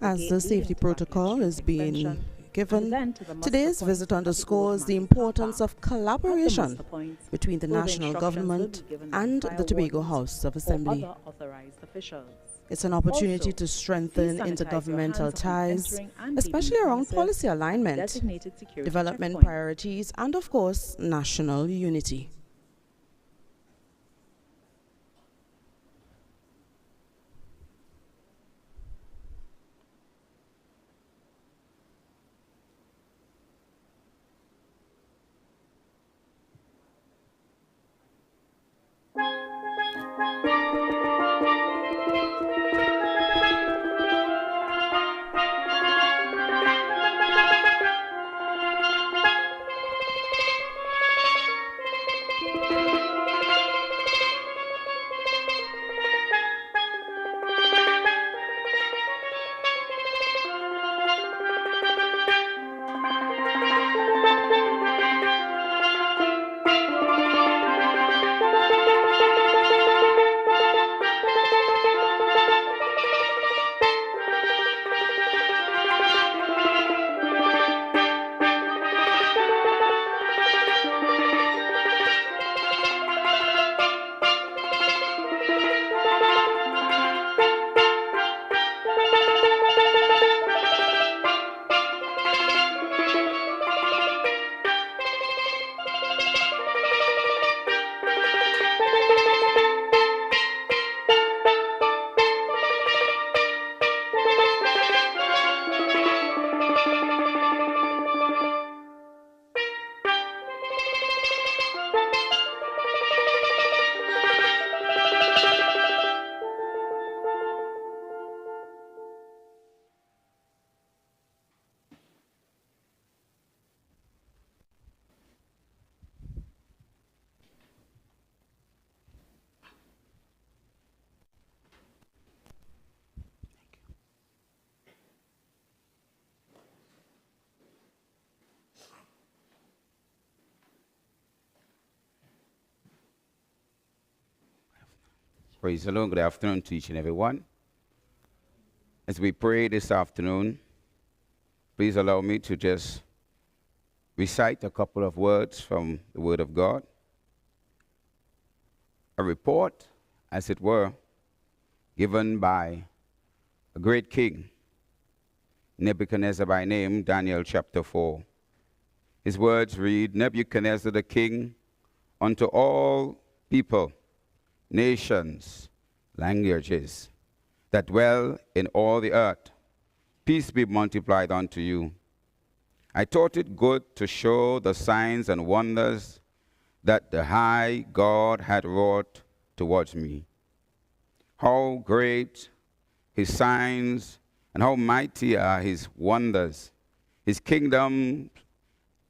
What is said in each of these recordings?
As the safety protocol is being given, today's visit underscores the importance of collaboration between the national government and the Tobago House of Assembly. It's an opportunity to strengthen intergovernmental ties, especially around policy alignment, development priorities, and of course, national unity. Praise the Lord. Good afternoon to each and every one. As we pray this afternoon, please allow me to just recite a couple of words from the Word of God. A report, as it were, given by a great king, Nebuchadnezzar by name, Daniel chapter 4. His words read, Nebuchadnezzar the king, unto all people, nations, languages, that dwell in all the earth, peace be multiplied unto you. I thought it good to show the signs and wonders that the high God had wrought towards me. How great his signs and how mighty are his wonders. His kingdom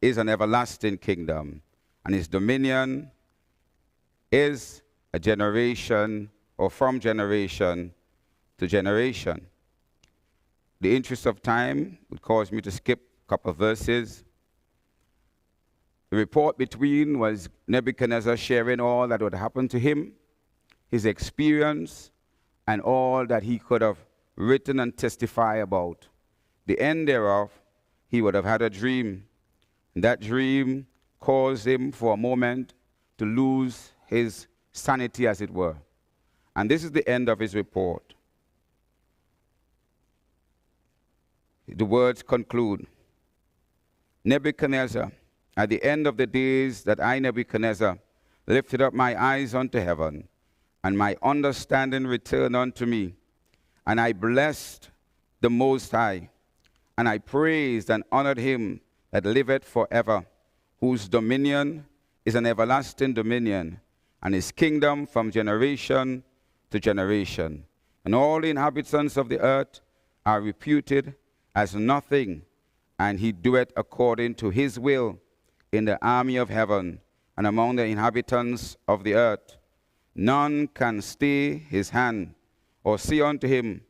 is an everlasting kingdom, and his dominion is a generation or from generation to generation. The interest of time would cause me to skip a couple of verses. The report between was Nebuchadnezzar sharing all that would happen to him, his experience, and all that he could have written and testify about. The end thereof, he would have had a dream. And that dream caused him for a moment to lose his sanity, as it were. And this is the end of his report. The words conclude, Nebuchadnezzar, at the end of the days that I, Nebuchadnezzar, lifted up my eyes unto heaven, and my understanding returned unto me, and I blessed the Most High, and I praised and honored him that liveth forever, whose dominion is an everlasting dominion, and his kingdom from generation to generation. And all the inhabitants of the earth are reputed as nothing, and he doeth according to his will in the army of heaven and among the inhabitants of the earth. None can stay his hand or say unto him,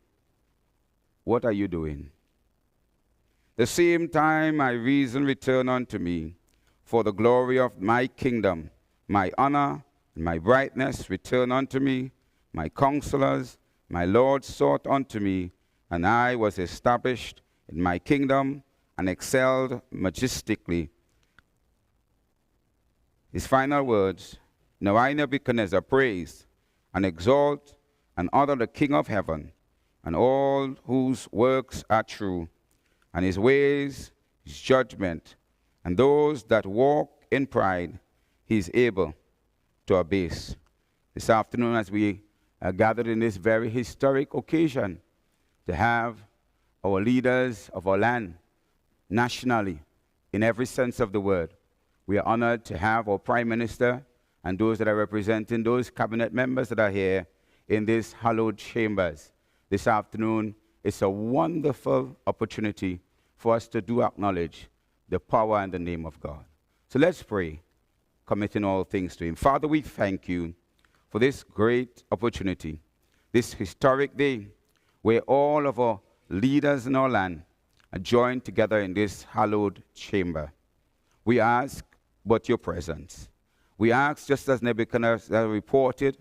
What are you doing? The same time my reason returned unto me, for the glory of my kingdom, my honor and my brightness returned unto me. My counselors, my Lord sought unto me, and I was established in my kingdom and excelled majestically. His final words, now I, Nebuchadnezzar, praise and exalt and honor the King of heaven, and all whose works are true, and his ways, his judgment, and those that walk in pride, he is able to abase. This afternoon, as we are gathered in this very historic occasion, to have our leaders of our land nationally, in every sense of the word, we are honored to have our Prime Minister and those that are representing those cabinet members that are here in these hallowed chambers. This afternoon, it's a wonderful opportunity for us to do acknowledge the power and the name of God. So let's pray, committing all things to him. Father, we thank you for this great opportunity, this historic day where all of our leaders in our land are joined together in this hallowed chamber. We ask but your presence. We ask, just as Nebuchadnezzar reported,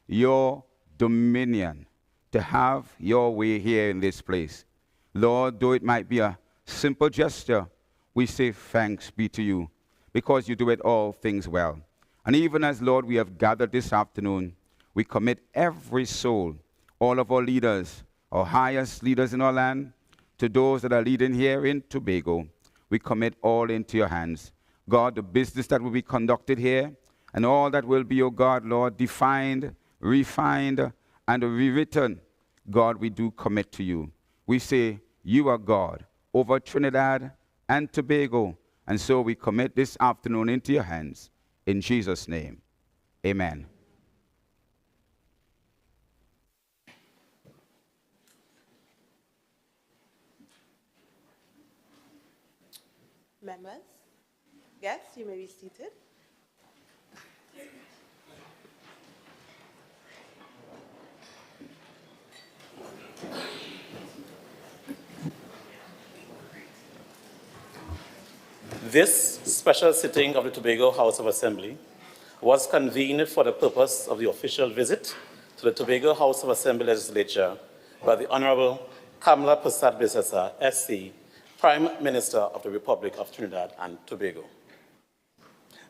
your dominion, to have your way here in this place. Lord, though it might be a simple gesture, we say thanks be to you, because you do it all things well. And even as, Lord, we have gathered this afternoon, we commit every soul, all of our leaders, our highest leaders in our land, to those that are leading here in Tobago. We commit all into your hands. God, the business that will be conducted here, and all that will be, oh God, Lord, defined, refined, and rewritten, God, we do commit to you. We say, you are God over Trinidad and Tobago, and so we commit this afternoon into your hands. In Jesus' name, amen. Members, guests, you may be seated. This special sitting of the Tobago House of Assembly was convened for the purpose of the official visit to the Tobago House of Assembly Legislature by the Honourable Kamla Persad-Bissessar, SC, Prime Minister of the Republic of Trinidad and Tobago.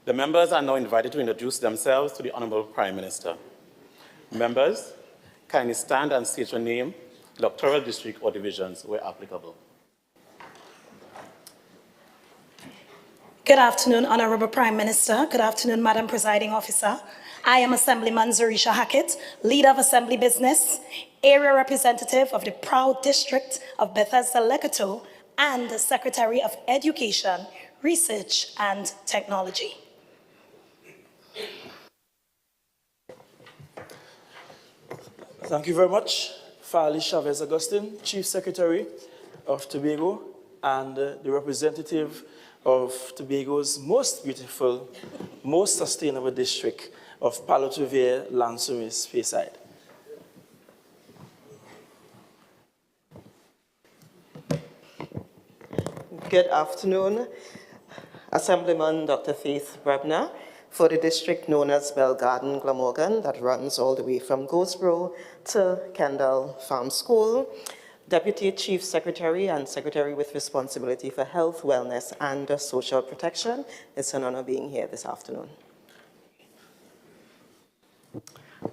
The members are now invited to introduce themselves to the Honourable Prime Minister. Members, kindly stand and state your name, electoral district or divisions where applicable. Good afternoon, Honourable Prime Minister. Good afternoon, Madam Presiding Officer. I am Assemblyman Zarisha Hackett, Leader of Assembly Business, Area Representative of the proud District of Bethesda-Lekoto, and the Secretary of Education, Research and Technology. Thank you very much, Farley Chavez Augustine, Chief Secretary of Tobago and the representative of Tobago's most beautiful, most sustainable district of Palo Tuvere, Lansomis, Speyside. Good afternoon, Assemblyman Dr. Faith Brebner, for the district known as Bell Garden, Glamorgan, that runs all the way from Goldsboro to Kendall Farm School. Deputy Chief Secretary and Secretary with responsibility for health, wellness, and social protection. It's an honor being here this afternoon.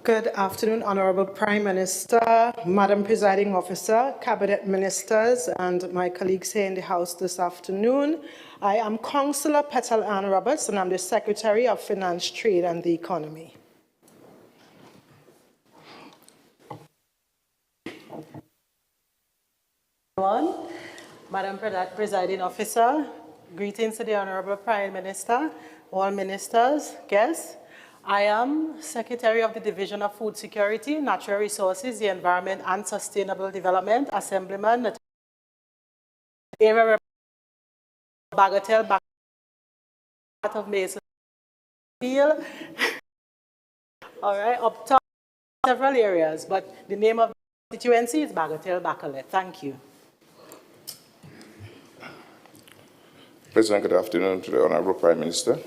Good afternoon, Honourable Prime Minister, Madam Presiding Officer, Cabinet Ministers, and my colleagues here in the House this afternoon. I am Councillor Petal Ann Roberts, and I'm the Secretary of Finance, Trade, and the Economy. Madam Presiding Officer, greetings to the Honourable Prime Minister, all ministers, guests. I am Secretary of the Division of Food Security, Natural Resources, the Environment and Sustainable Development, Assemblyman, Area Bagatelle, back of Mason Field. All right, up top, several areas, but the name of the constituency is Bagatelle Bacalet. Thank you. President, good afternoon to the Honourable Prime Minister,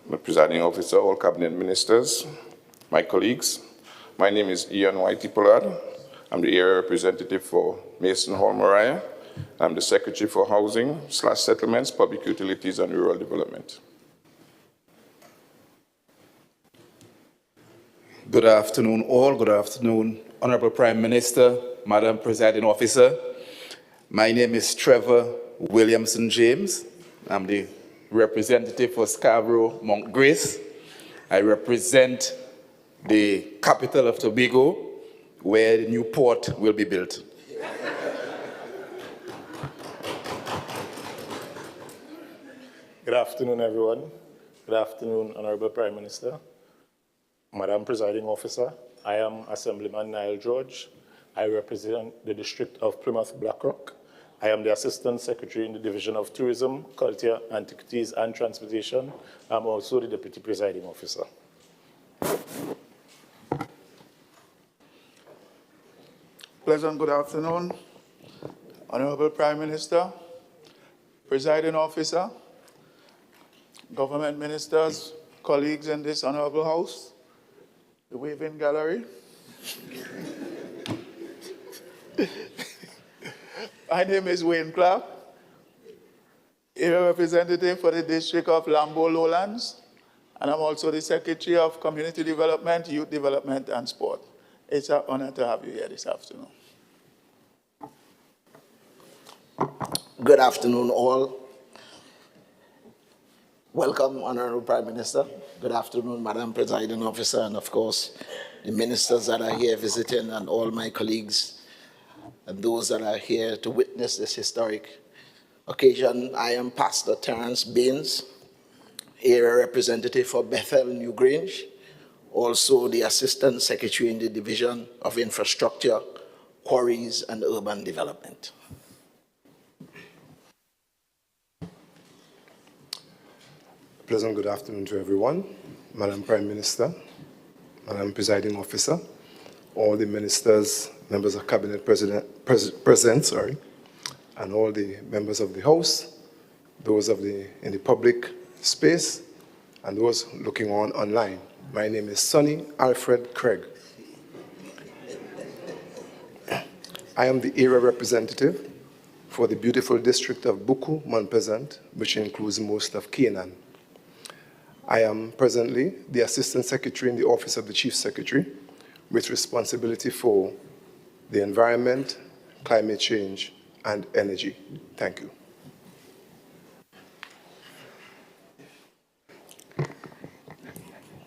the Presiding Officer, all Cabinet Ministers, my colleagues. My name is Ian Whitey Pollard. I'm the area representative for Mason Hall, Mariah. I'm the Secretary for Housing/Settlements, Public Utilities and Rural Development. Good afternoon all. Good afternoon, Honourable Prime Minister, Madam Presiding Officer. My name is Trevor Williamson James. I'm the representative for Scarborough, Mount Grace. I represent the capital of Tobago, where the new port will be built. Good afternoon, everyone. Good afternoon, Honourable Prime Minister, Madam Presiding Officer. I am Assemblyman Niall George. I represent the District of Plymouth Blackrock. I am the Assistant Secretary in the Division of Tourism, Culture, Antiquities and Transportation. I'm also the Deputy Presiding Officer. Pleasant good afternoon, Honourable Prime Minister, Presiding Officer, government ministers, colleagues in this Honourable House, the waving gallery. My name is Wayne Clark, area representative for the District of Lambo Lowlands, and I'm also the Secretary of Community Development, Youth Development and Sport. It's an honor to have you here this afternoon. Good afternoon, all. Welcome, Honourable Prime Minister. Good afternoon, Madam Presiding Officer, and of course, the ministers that are here visiting and all my colleagues and those that are here to witness this historic occasion. I am Pastor Terence Baines, area representative for Bethel New Grange, also the Assistant Secretary in the Division of Infrastructure, Quarries and Urban Development. Pleasant good afternoon to everyone, Madam Prime Minister, Madam Presiding Officer, all the ministers, members of Cabinet present, and all the members of the House, those in the public space, and those looking on online. My name is Sonny Alfred Craig. I am the area representative for the beautiful district of Buku, Mount Pleasant, which includes most of Canaan. I am presently the Assistant Secretary in the Office of the Chief Secretary with responsibility for the environment, climate change, and energy. Thank you.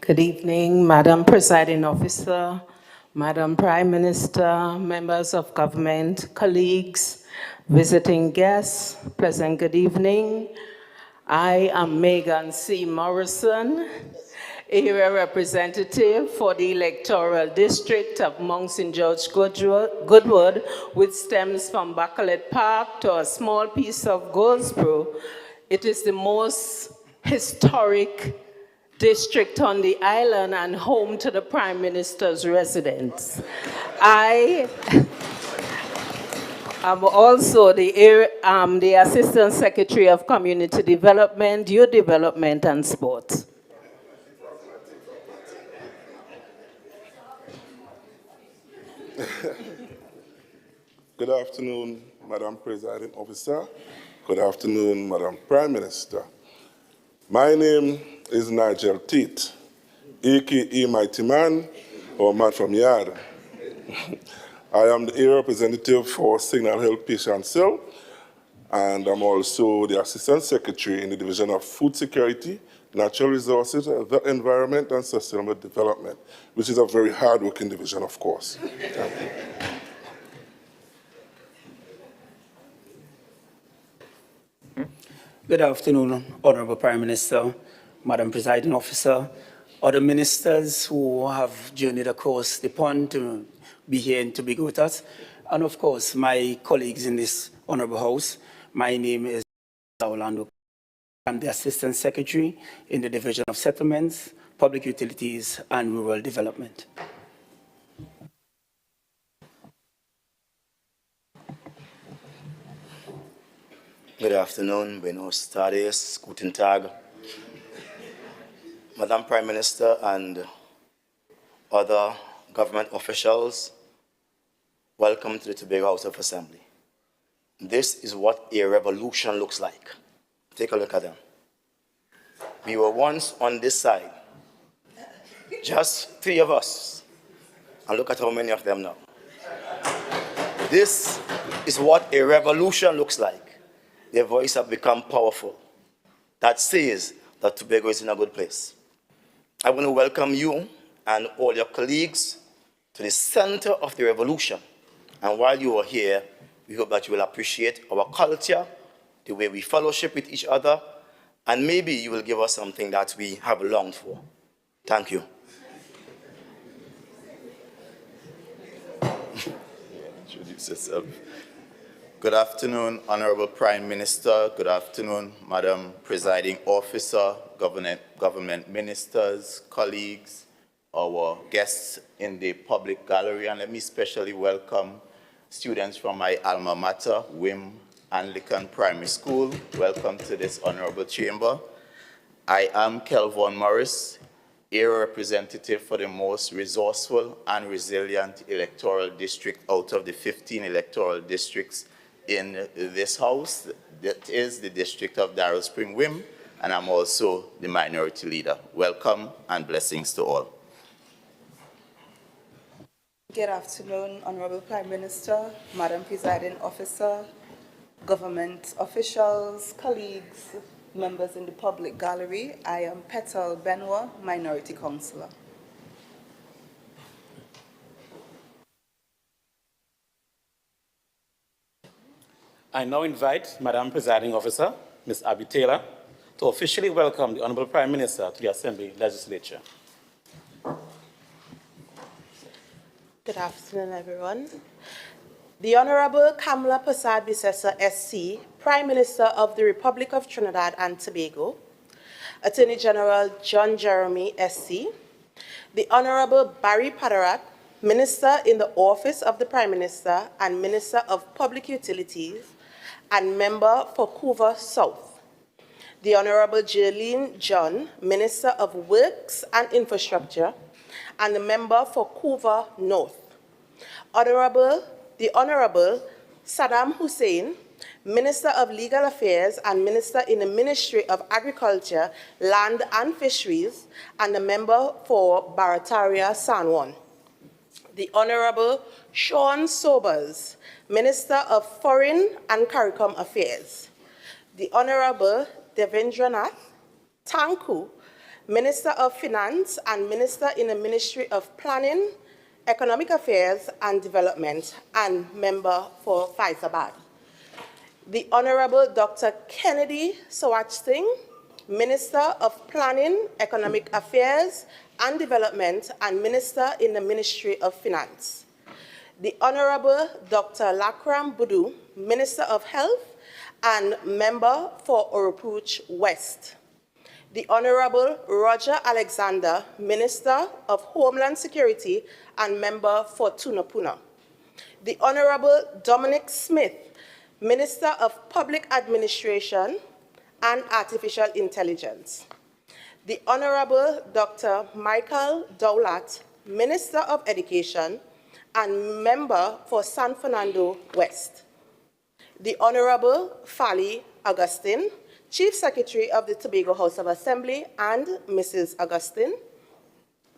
Good evening, Madam Presiding Officer, Madam Prime Minister, members of government, colleagues, visiting guests, pleasant good evening. I am Megan C. Morrison, area representative for the electoral district of Mount St. George Goodwood, which stems from Bacalet Park to a small piece of Goldsboro. It is the most historic district on the island and home to the Prime Minister's residence. I am also the Assistant Secretary of Community Development, Youth Development and Sport. Good afternoon, Madam Presiding Officer. Good afternoon, Madam Prime Minister. My name is Nigel Tate, a.k.a. Mighty Man, or Man from Yard. I am the area representative for Signal Hill, Patience Hill, and I'm also the Assistant Secretary in the Division of Food Security, Natural Resources, the Environment, and Sustainable Development, which is a very hard-working division, of course. Good afternoon, Honourable Prime Minister, Madam Presiding Officer, other ministers who have journeyed across the pond to be here in Tobago with us, and of course, my colleagues in this Honourable House. My name is Orlando. I'm the Assistant Secretary in the Division of Settlements, Public Utilities and Rural Development. Good afternoon, buenos tardes, guten tag. Madam Prime Minister and other government officials, welcome to the Tobago House of Assembly. This is what a revolution looks like. Take a look at them. We were once on this side, just 3 of us, and look at how many of them now. This is what a revolution looks like. Their voice have become powerful. That says that Tobago is in a good place. I want to welcome you and all your colleagues to the center of the revolution. And while you are here, we hope that you will appreciate our culture, the way we fellowship with each other, and maybe you will give us something that we have longed for. Thank you. Introduce yourself. Good afternoon, Honourable Prime Minister. Good afternoon, Madam Presiding Officer, government ministers, colleagues, our guests in the public gallery, and let me especially welcome students from my alma mater, WIM Anglican Primary School. Welcome to this honorable chamber. I am Kelvin Morris, area representative for the most resourceful and resilient electoral district out of the 15 electoral districts in this house. That is the district of Darrell Spring WIM, and I'm also the minority leader. Welcome and blessings to all. Good afternoon, Honourable Prime Minister, Madam Presiding Officer, government officials, colleagues, members in the public gallery. I am Petal Benwa, Minority Councillor. I now invite Madam Presiding Officer, Ms. Abby Taylor, to officially welcome the Honourable Prime Minister to the Assembly Legislature. Good afternoon, everyone. The Honourable Kamla Persad-Bissessar SC, Prime Minister of the Republic of Trinidad and Tobago, Attorney General John Jeremy SC, the Honourable Barry Padarat, Minister in the Office of the Prime Minister and Minister of Public Utilities, and Member for Couva South, the Honourable Jerlene John, Minister of Works and Infrastructure, and the Member for Couva North, the Honourable Saddam Hussein, Minister of Legal Affairs and Minister in the Ministry of Agriculture, Land and Fisheries, and the Member for Barataria San Juan, the Honourable Sean Sobers, Minister of Foreign and CARICOM Affairs, the Honourable Devendranath Tanku, Minister of Finance and Minister in the Ministry of Planning, Economic Affairs and Development, and Member for Faizabad. The Honourable Dr. Kennedy Sawach Singh, Minister of Planning, Economic Affairs and Development, and Minister in the Ministry of Finance. The Honourable Dr. Lakram Budu, Minister of Health and Member for Oropouche West. The Honourable Roger Alexander, Minister of Homeland Security and Member for Tunapuna. The Honourable Dominic Smith, Minister of Public Administration and Artificial Intelligence. The Honourable Dr. Michael Dowlat, Minister of Education and Member for San Fernando West. The Honourable Fali Augustine, Chief Secretary of the Tobago House of Assembly, and Mrs. Augustine,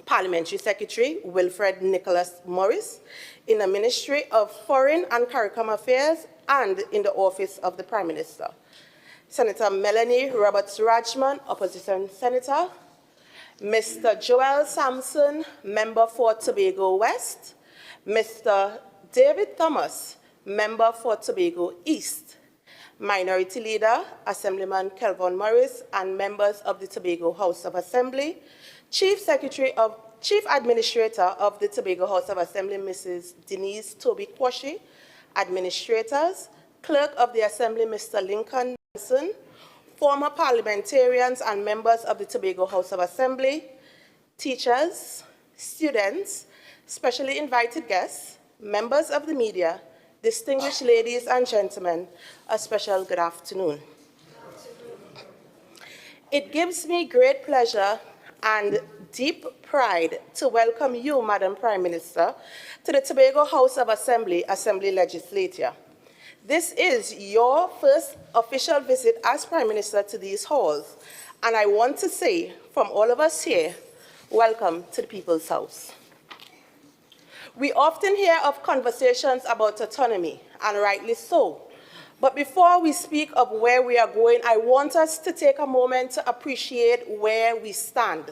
Parliamentary Secretary Wilfred Nicholas Morris, in the Ministry of Foreign and CARICOM Affairs and in the Office of the Prime Minister. Senator Melanie Roberts Rajman, Opposition Senator. Mr. Joel Sampson, Member for Tobago West. Mr. David Thomas, Member for Tobago East. Minority Leader, Assemblyman Kelvin Morris, and members of the Tobago House of Assembly. Chief Administrator of the Tobago House of Assembly, Mrs. Denise Toby Kwashi. Administrators, Clerk of the Assembly, Mr. Lincoln Nelson. Former parliamentarians and members of the Tobago House of Assembly. Teachers, students, specially invited guests, members of the media, distinguished ladies and gentlemen, a special good afternoon. It gives me great pleasure and deep pride to welcome you, Madam Prime Minister, to the Tobago House of Assembly Legislature. This is your first official visit as Prime Minister to these halls, and I want to say from all of us here, welcome to the People's House. We often hear of conversations about autonomy, and rightly so. But before we speak of where we are going, I want us to take a moment to appreciate where we stand.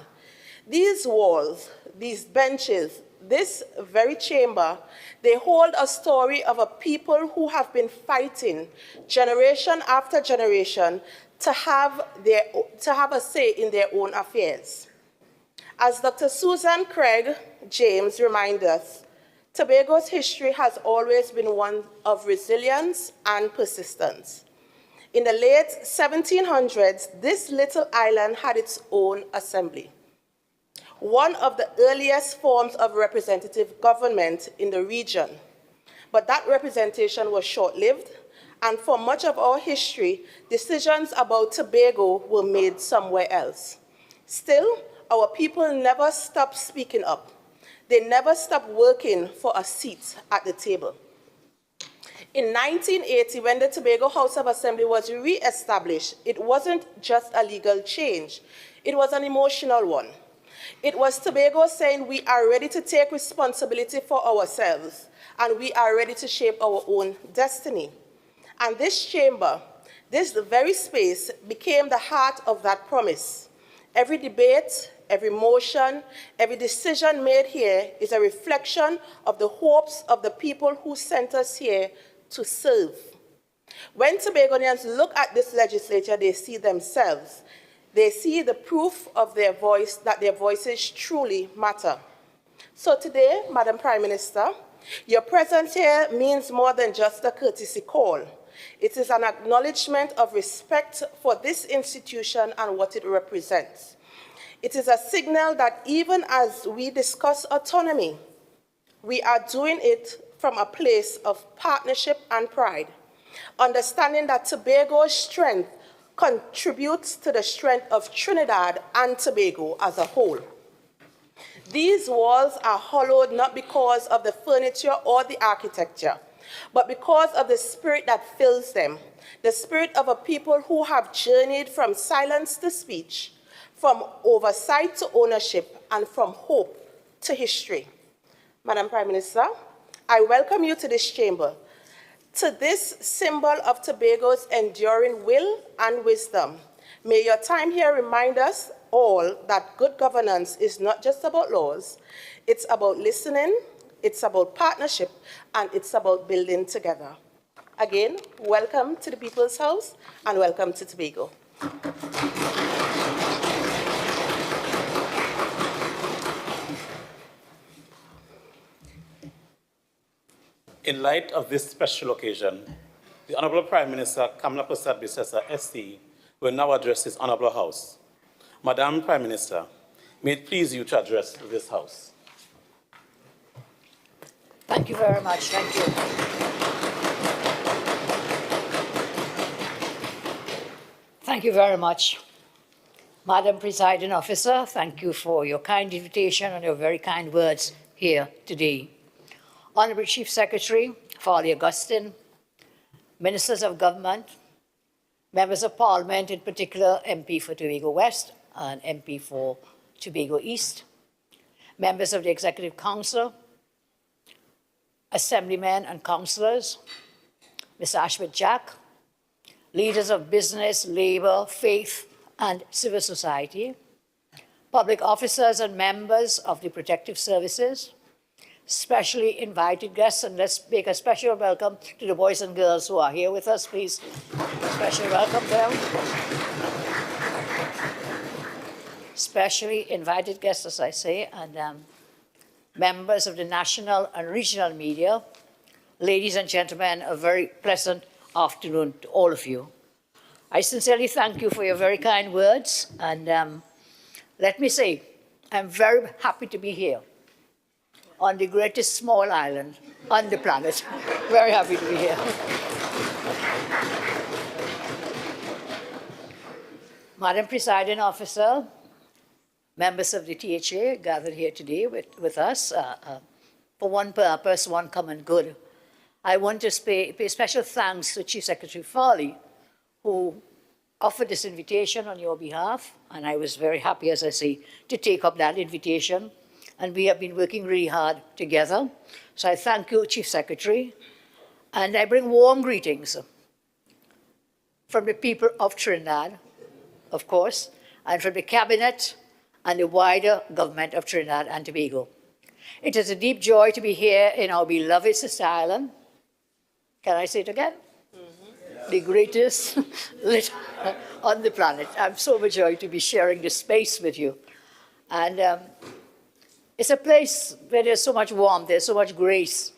These walls, these benches, this very chamber, they hold a story of a people who have been fighting generation after generation to have a say in their own affairs. As Dr. Susan Craig James reminds us, Tobago's history has always been one of resilience and persistence. In the late 1700s, this little island had its own assembly, one of the earliest forms of representative government in the region. But that representation was short-lived, and for much of our history, decisions about Tobago were made somewhere else. Still, our people never stopped speaking up. They never stopped working for a seat at the table. In 1980, when the Tobago House of Assembly was re-established, it wasn't just a legal change. It was an emotional one. It was Tobago saying we are ready to take responsibility for ourselves, and we are ready to shape our own destiny. And this chamber, this very space, became the heart of that promise. Every debate, every motion, every decision made here is a reflection of the hopes of the people who sent us here to serve. When Tobagonians look at this legislature, they see themselves. They see the proof of their voice, that their voices truly matter. So today, Madam Prime Minister, your presence here means more than just a courtesy call. It is an acknowledgement of respect for this institution and what it represents. It is a signal that even as we discuss autonomy, we are doing it from a place of partnership and pride, understanding that Tobago's strength contributes to the strength of Trinidad and Tobago as a whole. These walls are hollowed not because of the furniture or the architecture, but because of the spirit that fills them, the spirit of a people who have journeyed from silence to speech, from oversight to ownership, and from hope to history. Madam Prime Minister, I welcome you to this chamber, to this symbol of Tobago's enduring will and wisdom. May your time here remind us all that good governance is not just about laws, it's about listening, it's about partnership, and it's about building together. Again, welcome to the People's House, and welcome to Tobago. In light of this special occasion, the Honourable Prime Minister, Kamla Persad-Bissessar, SC, will now address this Honourable House. Madam Prime Minister, may it please you to address this House. Thank you very much. Thank you. Thank you very much. Madam Presiding Officer, thank you for your kind invitation and your very kind words here today. Honourable Chief Secretary, Farley Augustine, Ministers of Government, Members of Parliament, in particular MP for Tobago West and MP for Tobago East, Members of the Executive Council, Assemblymen and Councillors, Mr. Ashford Jack, leaders of business, labour, faith and civil society, public officers and members of the protective services, specially invited guests, and let's make a special welcome to the boys and girls who are here with us, please. Special welcome to them. Specially invited guests, as I say, and members of the national and regional media. Ladies and gentlemen, a very pleasant afternoon to all of you. I sincerely thank you for your very kind words, and let me say, I'm very happy to be here on the greatest small island on the planet. Very happy to be here. Madam Presiding Officer, members of the THA gathered here today with us for one purpose, one common good. I want to pay special thanks to Chief Secretary Farley, who offered this invitation on your behalf, and I was very happy, as I say, to take up that invitation. And we have been working really hard together. So I thank you, Chief Secretary, and I bring warm greetings from the people of Trinidad, of course, and from the Cabinet and the wider government of Trinidad and Tobago. It is a deep joy to be here in our beloved sister island. Can I say it again? The greatest on the planet. I'm so overjoyed to be sharing this space with you. And it's a place where there's so much warmth, there's so much grace,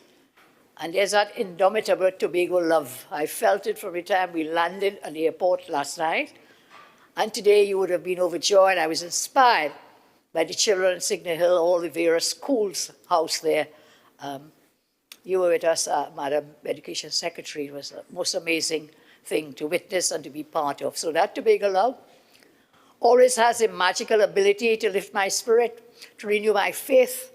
and there's that indomitable Tobago love. I felt it from the time we landed at the airport last night, and today you would have been overjoyed. I was inspired by the children at Signal Hill, all the various schools housed there. You were with us, Madam Education Secretary. It was the most amazing thing to witness and to be part of. So that Tobago love always has a magical ability to lift my spirit, to renew my faith,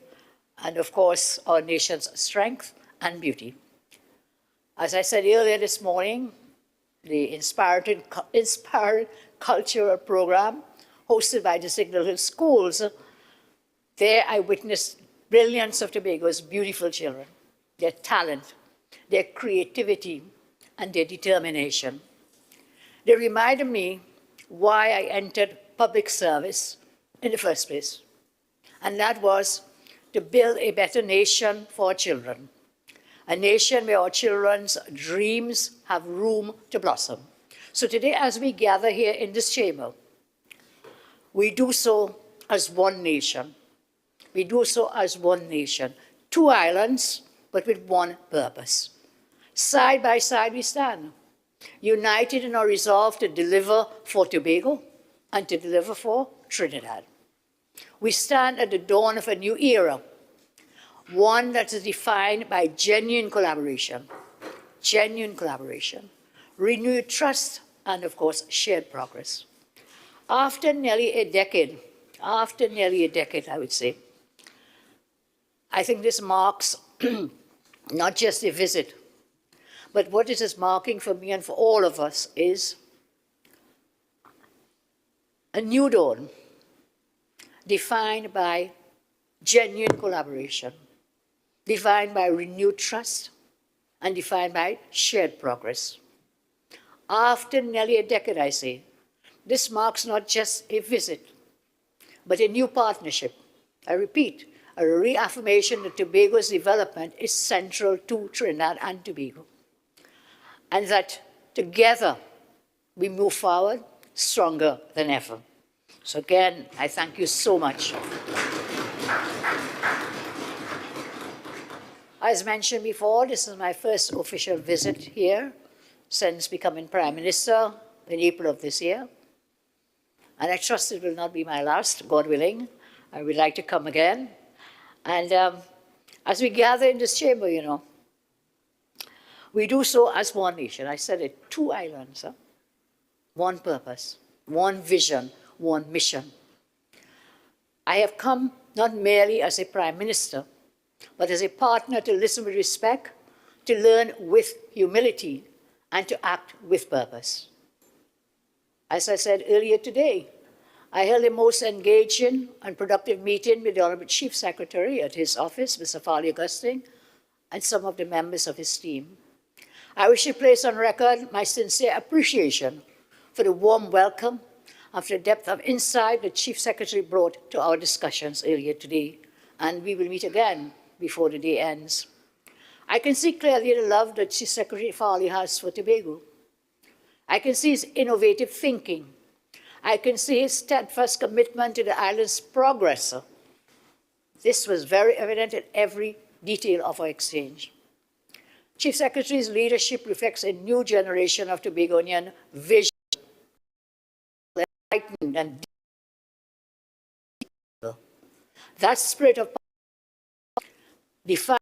and of course, our nation's strength and beauty. As I said earlier this morning, the Inspired Cultural Program hosted by the Signal Hill Schools, there I witnessed brilliance of Tobago's beautiful children, their talent, their creativity, and their determination. They reminded me why I entered public service in the first place, and that was to build a better nation for our children, a nation where our children's dreams have room to blossom. So today, as we gather here in this chamber, we do so as one nation. We do so as one nation, two islands, but with one purpose. Side by side we stand, united in our resolve to deliver for Tobago and to deliver for Trinidad. We stand at the dawn of a new era, one that is defined by genuine collaboration, renewed trust, and of course, shared progress. After nearly a decade, I would say, I think this marks not just a visit, but what it is marking for me and for all of us is a new dawn defined by genuine collaboration, defined by renewed trust, and defined by shared progress. After nearly a decade, I say, this marks not just a visit, but a new partnership. I repeat, a reaffirmation that Tobago's development is central to Trinidad and Tobago, and that together we move forward stronger than ever. So again, I thank you so much. As mentioned before, this is my first official visit here since becoming Prime Minister in April of this year. And I trust it will not be my last, God willing. I would like to come again. And as we gather in this chamber, you know, we do so as one nation. I said it, two islands, one purpose, one vision, one mission. I have come not merely as a Prime Minister, but as a partner to listen with respect, to learn with humility, and to act with purpose. As I said earlier today, I held a most engaging and productive meeting with the Honourable Chief Secretary at his office, Mr. Farley Augustine, and some of the members of his team. I wish to place on record my sincere appreciation for the warm welcome and for the depth of insight the Chief Secretary brought to our discussions earlier today, and we will meet again before the day ends. I can see clearly the love that Chief Secretary Farley has for Tobago. I can see his innovative thinking. I can see his steadfast commitment to the island's progress. This was very evident in every detail of our exchange. Chief Secretary's leadership reflects a new generation of Tobagonian vision, enlightened and deep. That spirit of defines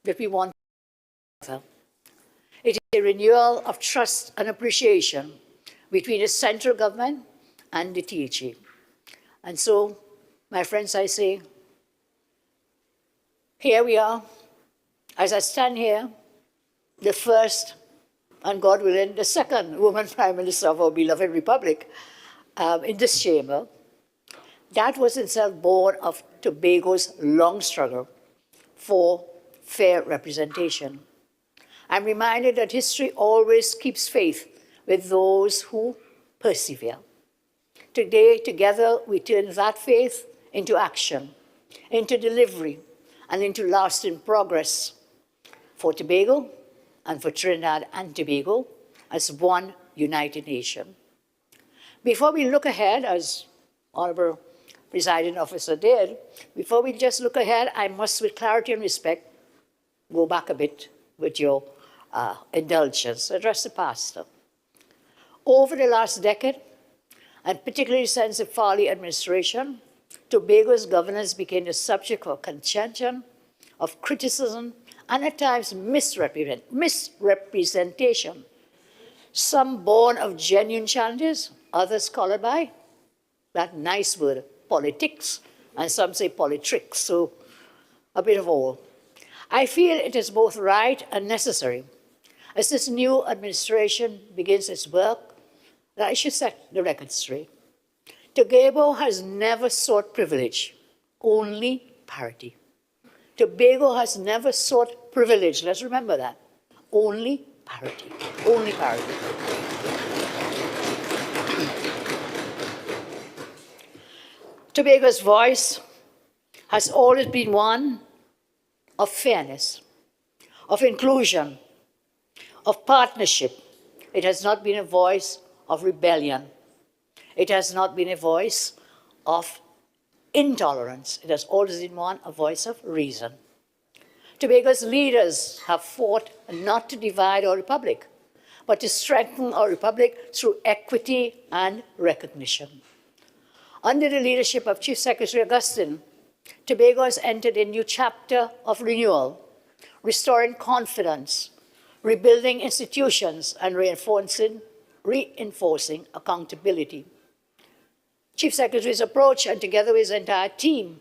that we want. It is a renewal of trust and appreciation between the central government and the THA. And so, my friends, I say, here we are. As I stand here, the first, and God willing, the second woman Prime Minister of our beloved Republic in this chamber, that was itself born of Tobago's long struggle for fair representation. I'm reminded that history always keeps faith with those who persevere. Today, together, we turn that faith into action, into delivery, and into lasting progress for Tobago and for Trinidad and Tobago as one united nation. Before we look ahead, as Honourable Presiding Officer did, before we just look ahead, I must, with clarity and respect, go back a bit with your indulgence, address the pastor. Over the last decade, and particularly since the Farley administration, Tobago's governance became the subject of contention, of criticism, and at times misrepresentation. Some born of genuine challenges, others colored by that nice word, politics, and some say politricks, so a bit of all. I feel it is both right and necessary, as this new administration begins its work, that I should set the record straight. Tobago has never sought privilege, only parity. Tobago has never sought privilege, let's remember that. Only parity, only parity. Tobago's voice has always been one of fairness, of inclusion, of partnership. It has not been a voice of rebellion. It has not been a voice of intolerance. It has always been a voice of reason. Tobago's leaders have fought not to divide our republic, but to strengthen our republic through equity and recognition. Under the leadership of Chief Secretary Augustine, Tobago has entered a new chapter of renewal, restoring confidence, rebuilding institutions, and reinforcing accountability. Chief Secretary's approach, and together with his entire team,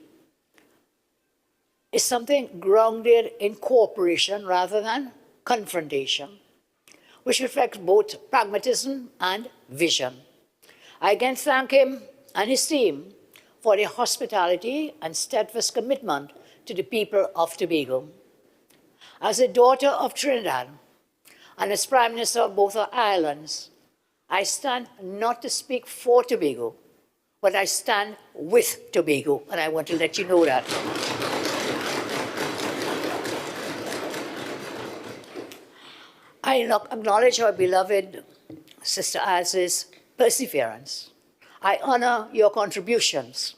is something grounded in cooperation rather than confrontation, which reflects both pragmatism and vision. I again thank him and his team for their hospitality and steadfast commitment to the people of Tobago. As a daughter of Trinidad and as Prime Minister of both our islands, I stand not to speak for Tobago, but I stand with Tobago, and I want to let you know that. I acknowledge our beloved Sister Az's perseverance. I honor your contributions,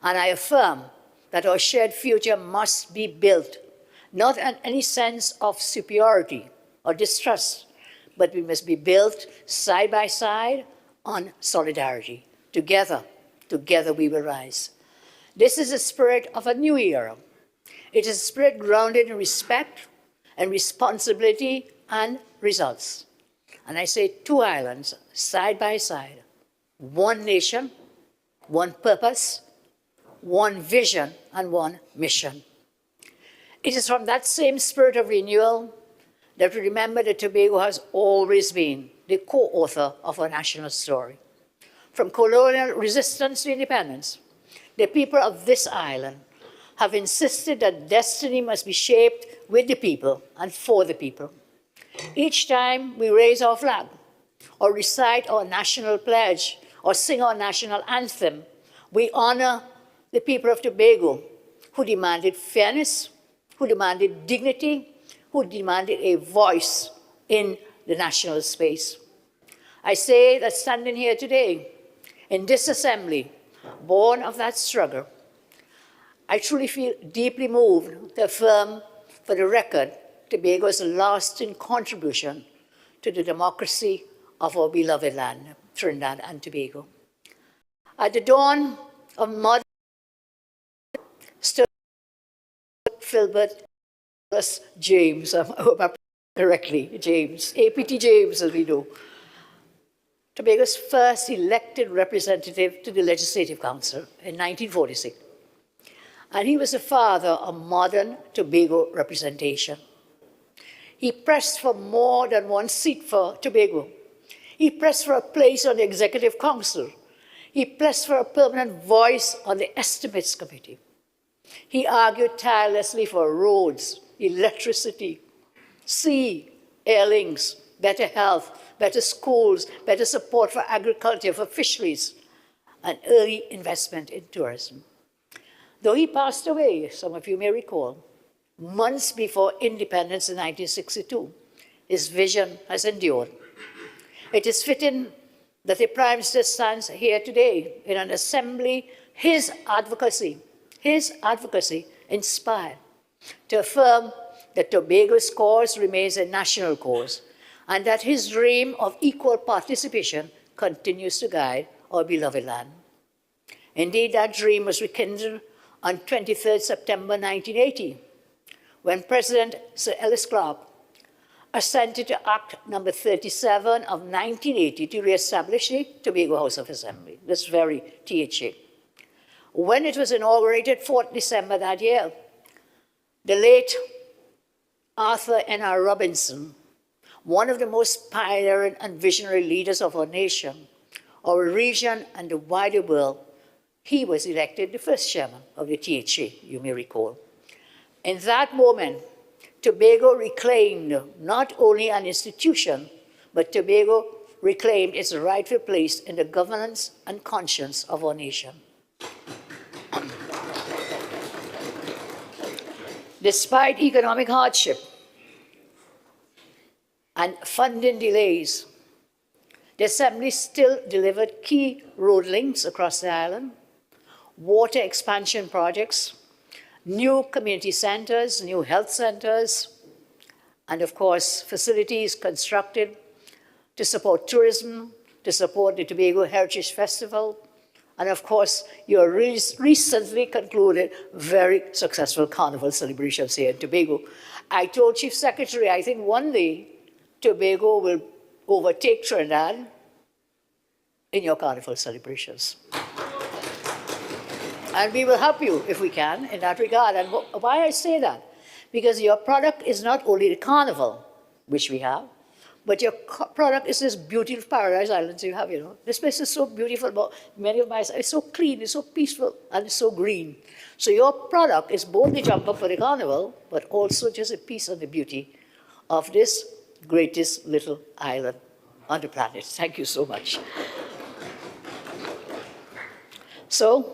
and I affirm that our shared future must be built, not on any sense of superiority or distrust, but we must be built side by side on solidarity. Together we will rise. This is the spirit of a new era. It is a spirit grounded in respect and responsibility and results. And I say two islands, side by side, one nation, one purpose, one vision, and one mission. It is from that same spirit of renewal that we remember that Tobago has always been the co-author of our national story. From colonial resistance to independence, the people of this island have insisted that destiny must be shaped with the people and for the people. Each time we raise our flag, or recite our national pledge, or sing our national anthem, we honor the people of Tobago who demanded fairness, who demanded dignity, who demanded a voice in the national space. I say that standing here today, in this assembly, born of that struggle, I truly feel deeply moved to affirm for the record Tobago's lasting contribution to the democracy of our beloved land, Trinidad and Tobago. At the dawn of modern stood Philbert James, I hope I'm correctly, James, APT James as we know. Tobago's first elected representative to the Legislative Council in 1946. And he was the father of modern Tobago representation. He pressed for more than one seat for Tobago. He pressed for a place on the Executive Council. He pressed for a permanent voice on the Estimates Committee. He argued tirelessly for roads, electricity, sea, air links, better health, better schools, better support for agriculture, for fisheries, and early investment in tourism. Though he passed away, some of you may recall, months before independence in 1962, his vision has endured. It is fitting that the Prime Minister stands here today in an assembly his advocacy inspired to affirm that Tobago's cause remains a national cause and that his dream of equal participation continues to guide our beloved land. Indeed, that dream was rekindled on 23rd September 1980, when President Sir Ellis Clark assented to Act number 37 of 1980 to re-establish the Tobago House of Assembly, this very THA. When it was inaugurated 4th December that year, the late Arthur N.R. Robinson, one of the most pioneering and visionary leaders of our nation, our region, and the wider world, he was elected the first chairman of the THA, you may recall. In that moment, Tobago reclaimed not only an institution, but Tobago reclaimed its rightful place in the governance and conscience of our nation. Despite economic hardship and funding delays, the Assembly still delivered key road links across the island, water expansion projects, new community centers, new health centers, and of course, facilities constructed to support tourism, to support the Tobago Heritage Festival, and of course, your recently concluded very successful carnival celebrations here in Tobago. I told Chief Secretary, I think one day Tobago will overtake Trinidad in your carnival celebrations. And we will help you if we can in that regard. And why I say that? Because your product is not only the carnival, which we have, but your product is this beautiful paradise islands you have, you know. This place is so beautiful, but many of my, it's so clean, it's so peaceful, and it's so green. So your product is both the jumper for the carnival, but also just a piece of the beauty of this greatest little island on the planet. Thank you so much. So,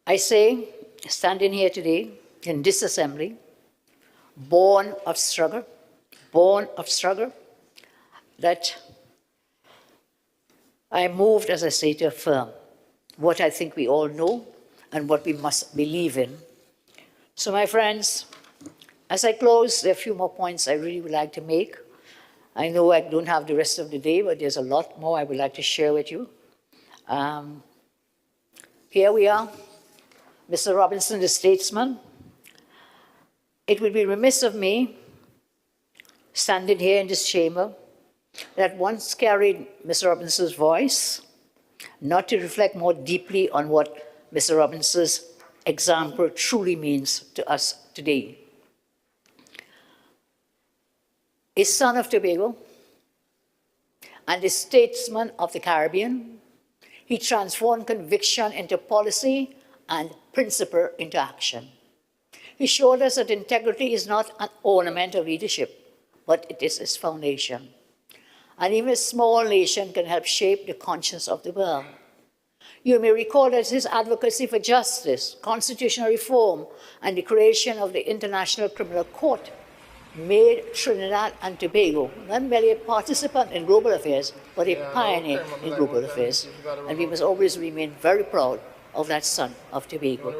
I say, standing here today in this assembly, born of struggle, that I moved, as I say, to affirm what I think we all know and what we must believe in. So, my friends, as I close, there are a few more points I really would like to make. I know I don't have the rest of the day, but there's a lot more I would like to share with you. Here we are, Mr. Robinson, the statesman. It would be remiss of me, standing here in this chamber, that once carried Mr. Robinson's voice, not to reflect more deeply on what Mr. Robinson's example truly means to us today. A son of Tobago and a statesman of the Caribbean, he transformed conviction into policy and principle into action. He showed us that integrity is not an ornament of leadership, but it is its foundation. And even a small nation can help shape the conscience of the world. You may recall that his advocacy for justice, constitutional reform, and the creation of the International Criminal Court made Trinidad and Tobago not merely a participant in global affairs, but a pioneer in global affairs. And we must always remain very proud of that son of Tobago.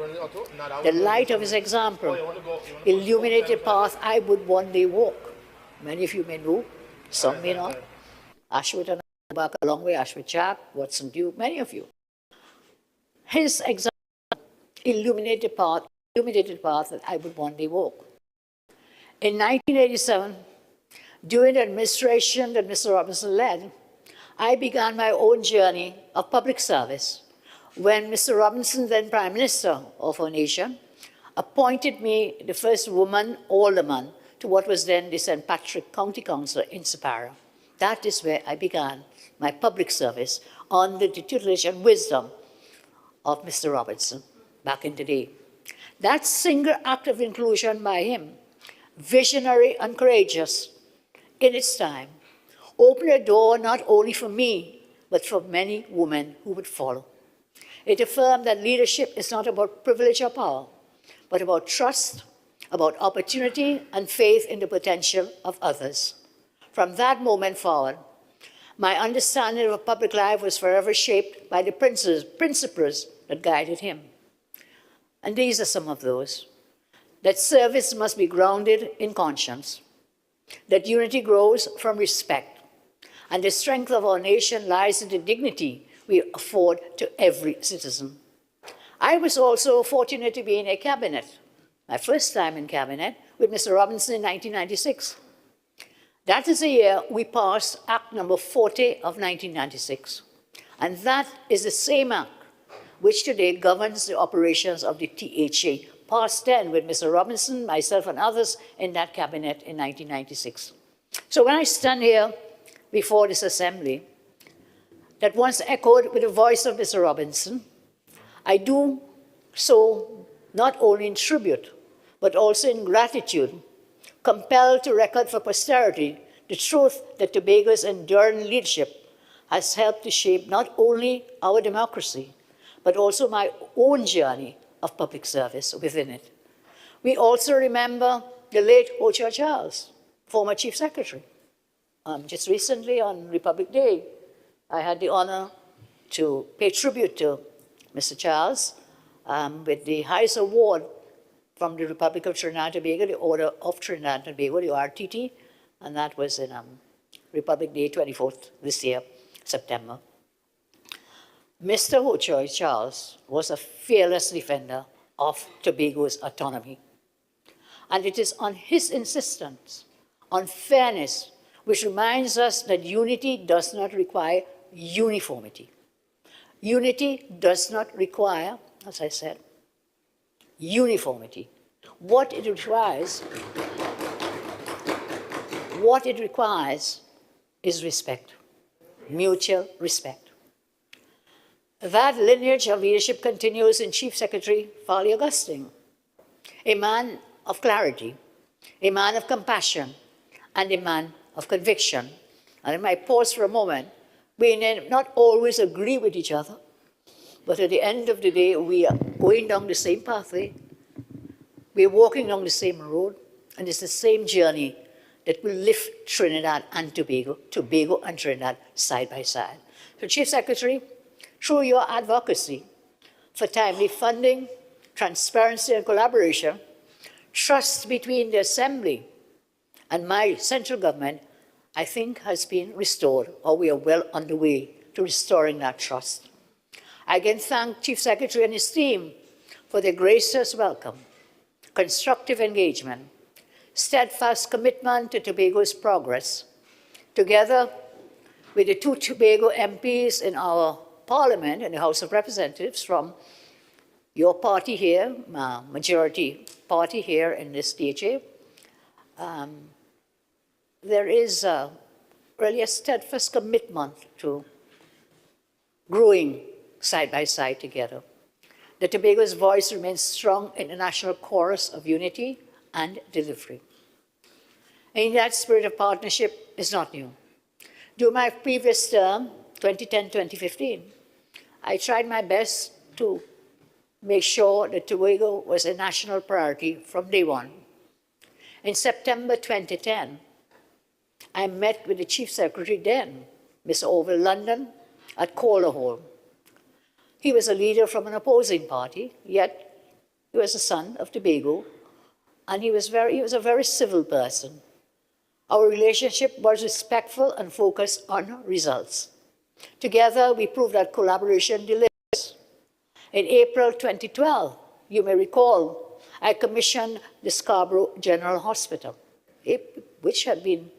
The light of his example illuminated the path I would one day walk. Many of you may know, some may not. Ashwood and I go back a long way, Ashwood Jack, Watson Duke, many of you. His example illuminated the path that I would one day walk. In 1987, during the administration that Mr. Robinson led, I began my own journey of public service when Mr. Robinson, then Prime Minister of our nation, appointed me the first woman alderman to what was then the St. Patrick County Council in Sapara. That is where I began my public service under the tutelage and wisdom of Mr. Robinson back in the day. That single act of inclusion by him, visionary and courageous in its time, opened a door not only for me, but for many women who would follow. It affirmed that leadership is not about privilege or power, but about trust, about opportunity and faith in the potential of others. From that moment forward, my understanding of public life was forever shaped by the principles that guided him. And these are some of those. That service must be grounded in conscience, that unity grows from respect, and the strength of our nation lies in the dignity we afford to every citizen. I was also fortunate to be in a cabinet, my first time in cabinet, with Mr. Robinson in 1996. That is the year we passed Act number 40 of 1996. And that is the same act which today governs the operations of the THA, passed then with Mr. Robinson, myself, and others in that cabinet in 1996. So when I stand here before this assembly, that once echoed with the voice of Mr. Robinson, I do so not only in tribute, but also in gratitude, compelled to record for posterity the truth that Tobago's enduring leadership has helped to shape not only our democracy, but also my own journey of public service within it. We also remember the late Ho-Cho Charles, former Chief Secretary. Just recently on Republic Day, I had the honor to pay tribute to Mr. Charles with the highest award from the Republic of Trinidad and Tobago, the Order of Trinidad and Tobago, the RTT, and that was in Republic Day 24th this year, September. Mr. Ho-Cho Charles was a fearless defender of Tobago's autonomy. And it is on his insistence on fairness which reminds us that unity does not require uniformity. Unity does not require, as I said, uniformity. What it requires is respect, mutual respect. That lineage of leadership continues in Chief Secretary Farley Augustine, a man of clarity, a man of compassion, and a man of conviction. And I might pause for a moment. We may not always agree with each other, but at the end of the day, we are going down the same pathway, we are walking along the same road, and it's the same journey that will lift Trinidad and Tobago and Trinidad side by side. So, Chief Secretary, through your advocacy for timely funding, transparency and collaboration, trust between the Assembly and my central government, I think, has been restored, or we are well on the way to restoring that trust. I again thank Chief Secretary and his team for their gracious welcome, constructive engagement, steadfast commitment to Tobago's progress. Together with the 2 Tobago MPs in our Parliament, in the House of Representatives, from your party here, majority party here in this DHA, there is really a steadfast commitment to growing side by side together. The Tobago's voice remains strong in the national chorus of unity and delivery. And that spirit of partnership is not new. During my previous term, 2010-2015, I tried my best to make sure that Tobago was a national priority from day one. In September 2010, I met with the Chief Secretary then, Mr. Honourable London, at Calder Hall. He was a leader from an opposing party, yet he was a son of Tobago, and he was a very civil person. Our relationship was respectful and focused on results. Together, we proved that collaboration delivers. In April 2012, you may recall, I commissioned the Scarborough General Hospital, which had been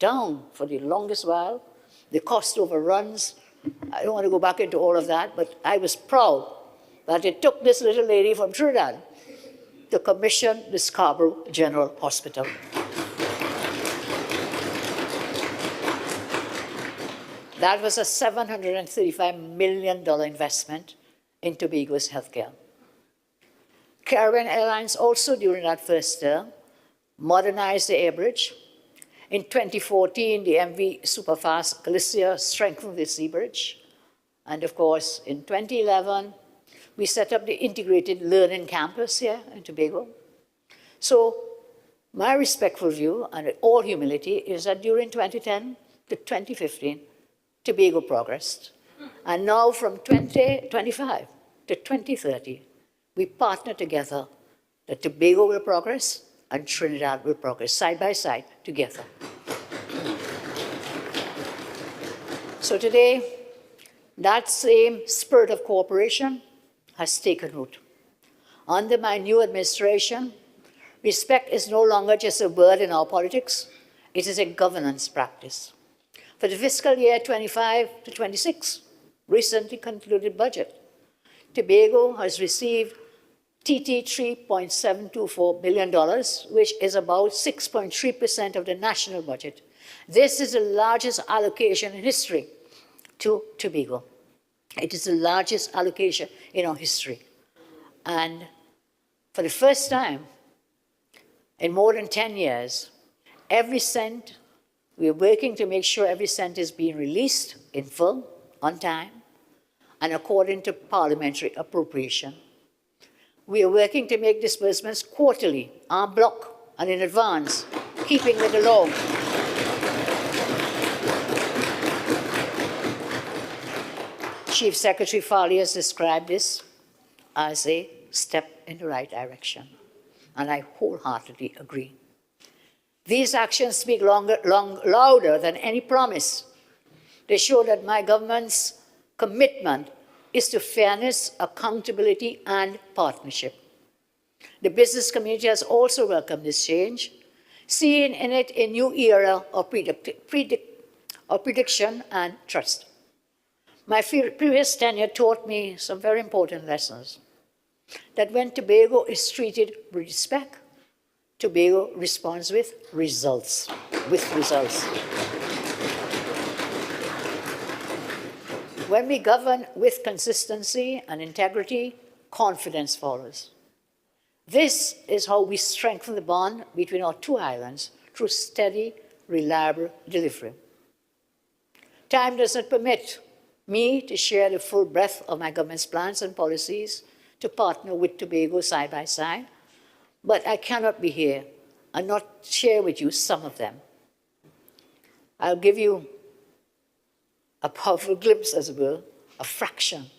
down for the longest while, the cost overruns. I don't want to go back into all of that, but I was proud that it took this little lady from Trinidad to commission the Scarborough General Hospital. That was a $735 million investment in Tobago's healthcare. Caribbean Airlines also, during that first term, modernized the air bridge. In 2014, the MV Superfast Galicia strengthened the sea bridge. And of course, in 2011, we set up the integrated learning campus here in Tobago. So my respectful view, and with all humility, is that during 2010 to 2015, Tobago progressed. And now from 2025 to 2030, we partner together that Tobago will progress and Trinidad will progress side by side together. So today, that same spirit of cooperation has taken root. Under my new administration, respect is no longer just a word in our politics, it is a governance practice. For the fiscal year 25 to 26, recently concluded budget, Tobago has received TT $3.724 billion, which is about 6.3% of the national budget. This is the largest allocation in history to Tobago. It is the largest allocation in our history. And for the first time in more than 10 years, every cent, we're working to make sure every cent is being released in full, on time, and according to parliamentary appropriation. We are working to make disbursements quarterly, en bloc, and in advance, keeping with the law. Chief Secretary Farley has described this as a step in the right direction, and I wholeheartedly agree. These actions speak louder than any promise. They show that my government's commitment is to fairness, accountability, and partnership. The business community has also welcomed this change, seeing in it a new era of prediction and trust. My previous tenure taught me some very important lessons. That when Tobago is treated with respect, Tobago responds with results. When we govern with consistency and integrity, confidence follows. This is how we strengthen the bond between our two islands through steady, reliable delivery. Time does not permit me to share the full breadth of my government's plans and policies to partner with Tobago side by side, but I cannot be here and not share with you some of them. I'll give you a powerful glimpse, as it were, a fraction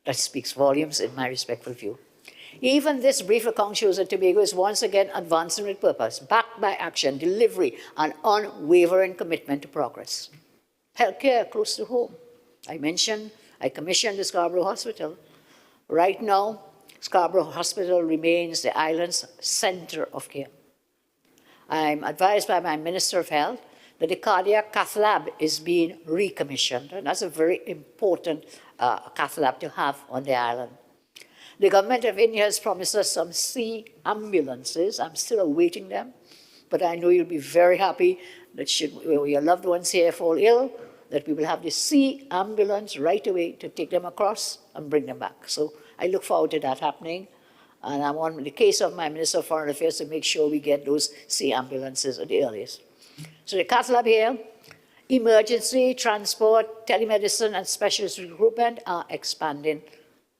that speaks volumes in my respectful view. Even this brief account shows that Tobago is once again advancing with purpose, backed by action, delivery, and unwavering commitment to progress. Healthcare close to home. I commissioned the Scarborough Hospital. Right now, Scarborough Hospital remains the island's center of care. I'm advised by my Minister of Health that the cardiac cath lab is being recommissioned, and that's a very important cath lab to have on the island. The government of India has promised us some sea ambulances. I'm still awaiting them, but I know you'll be very happy that should your loved ones here fall ill, that we will have the sea ambulance right away to take them across and bring them back. So I look forward to that happening. And I'm on the case of my Minister of Foreign Affairs to make sure we get those sea ambulances at the earliest. So the cath lab here, emergency, transport, telemedicine, and specialist recruitment are expanding,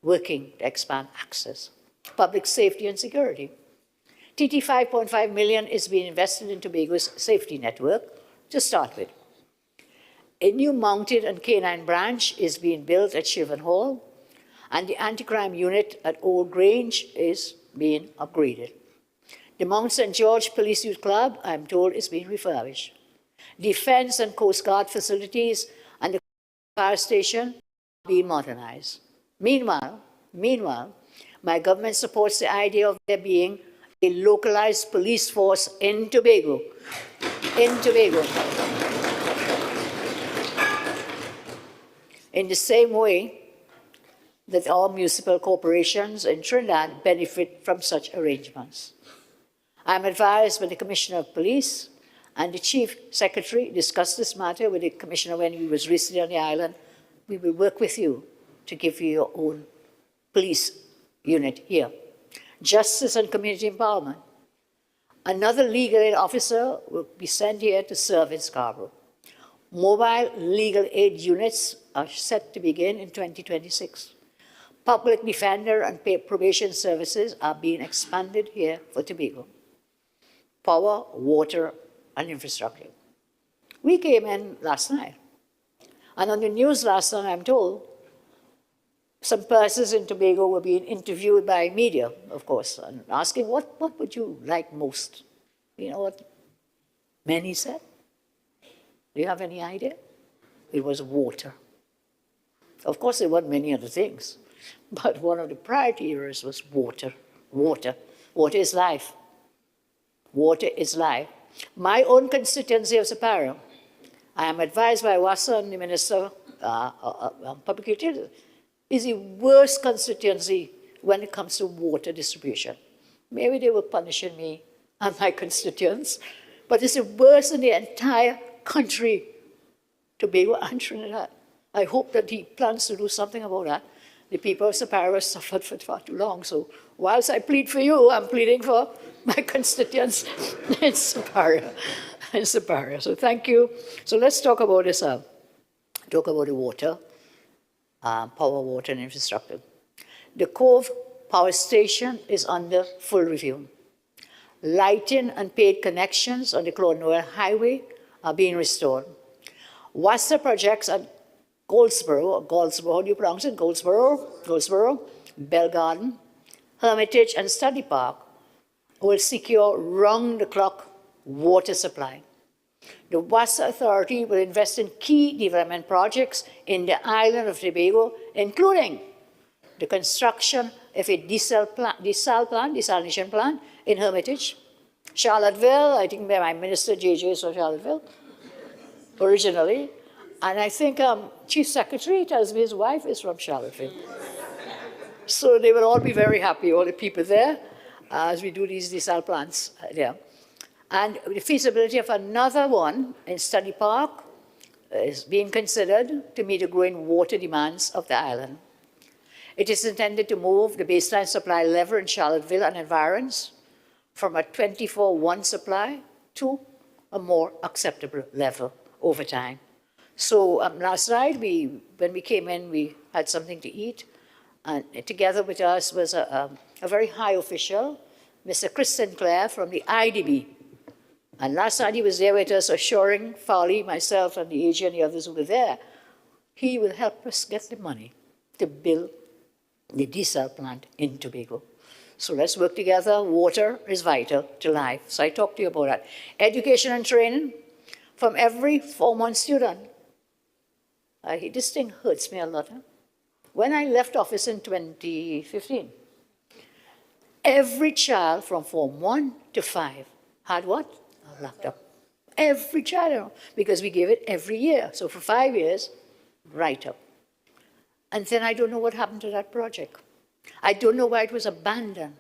working to expand access. Public safety and security. TT 5.5 million is being invested in Tobago's safety network to start with. A new mounted and canine branch is being built at Shivan Hall, and the anti-crime unit at Old Grange is being upgraded. The Mount St. George Police Youth Club, I'm told, is being refurbished. Defense and Coast Guard facilities and the fire station are being modernized. Meanwhile, my government supports the idea of there being a localized police force in Tobago. in the same way that all municipal corporations in Trinidad benefit from such arrangements. I'm advised by the Commissioner of Police and the Chief Secretary discussed this matter with the Commissioner when he was recently on the island. We will work with you to give you your own police unit here. Justice and community empowerment. Another legal aid officer will be sent here to serve in Scarborough. Mobile legal aid units are set to begin in 2026. Public defender and probation services are being expanded here for Tobago. Power, water, and infrastructure. We came in last night, and on the news last night, I'm told, some persons in Tobago were being interviewed by media, of course, and asking, what would you like most? You know what many said? Do you have any idea? It was water. Of course, there weren't many other things, but one of the priority areas was water. Water. Water is life. Water is life. My own constituency of Sapara, I am advised by Wasson, the Minister of Public Utilities, is the worst constituency when it comes to water distribution. Maybe they were punishing me and my constituents, but it's the worst in the entire country, Tobago and Trinidad. I hope that he plans to do something about that. The people of Sapara suffered for far too long, so whilst I plead for you, I'm pleading for my constituents in Sapara. So thank you. So let's talk about this, talk about the water. Power, water, and infrastructure. The Cove Power Station is under full review. Lighting and paid connections on the Clonowell Highway are being restored. WASA projects at Goldsboro, how do you pronounce it? Goldsboro, Bell Garden, Hermitage, and Study Park will secure round-the-clock water supply. The WASA Authority will invest in key development projects in the island of Tobago, including the construction of a desalination plant in Hermitage, Charlottesville. I think my minister, JJ, is from Charlottesville, originally. And I think Chief Secretary tells me his wife is from Charlottesville. So they will all be very happy, all the people there, as we do these desal plants there. And the feasibility of another one in Study Park is being considered to meet the growing water demands of the island. It is intended to move the baseline supply level in Charlottesville and environs from a 24/1 supply to a more acceptable level over time. So last night, when we came in, we had something to eat, and together with us was a very high official, Mr. Chris Sinclair from the IDB. And last night he was there with us, assuring Farley, myself, and the AG and the others who were there, he will help us get the money to build the desal plant in Tobago. So let's work together. Water is vital to life. So I talked to you about that. Education and training from every 4-month student. This thing hurts me a lot. Huh? When I left office in 2015, every child from Form 1 to 5 had what? A laptop. Every child, because we gave it every year. So for 5 years, right up. And then I don't know what happened to that project. I don't know why it was abandoned.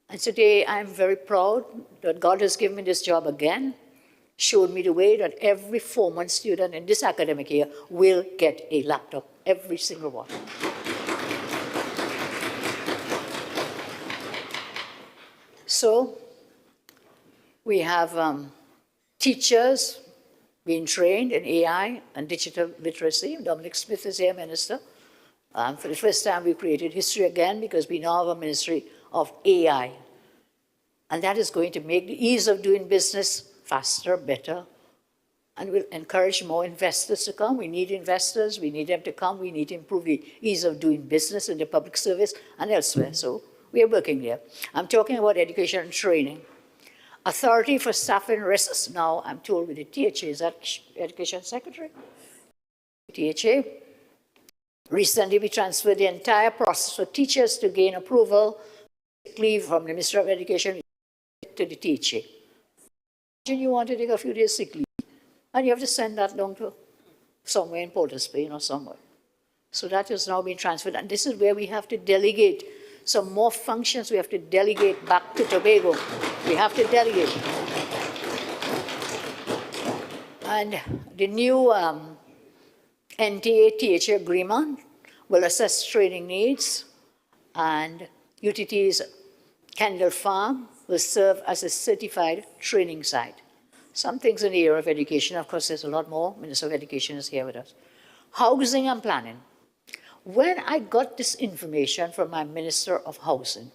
And today I'm very proud that God has given me this job again, showed me the way that every 4-month student in this academic year will get a laptop, every single one. So we have teachers being trained in AI and digital literacy. Dominic Smith is here, Minister. For the first time, we created history again because we now have a Ministry of AI. And that is going to make the ease of doing business faster, better, and will encourage more investors to come. We need investors. We need them to come. We need to improve the ease of doing business in the public service and elsewhere. So we are working there. I'm talking about education and training. Authority for Staff and Risks. Now, I'm told with the THA, is that Education Secretary? THA. Recently, we transferred the entire process for teachers to gain approval, leave from the Minister of Education to the THA. Imagine you want to take a few days sick leave, and you have to send that down to somewhere in Port of Spain or somewhere. So that has now been transferred, and this is where we have to delegate some more functions. We have to delegate back to Tobago. We have to delegate. And the new NTA-THA agreement will assess training needs, and UTT's Kendall Farm will serve as a certified training site. Some things in the area of education, of course, there's a lot more. Minister of Education is here with us. Housing and planning. When I got this information from my Minister of Housing,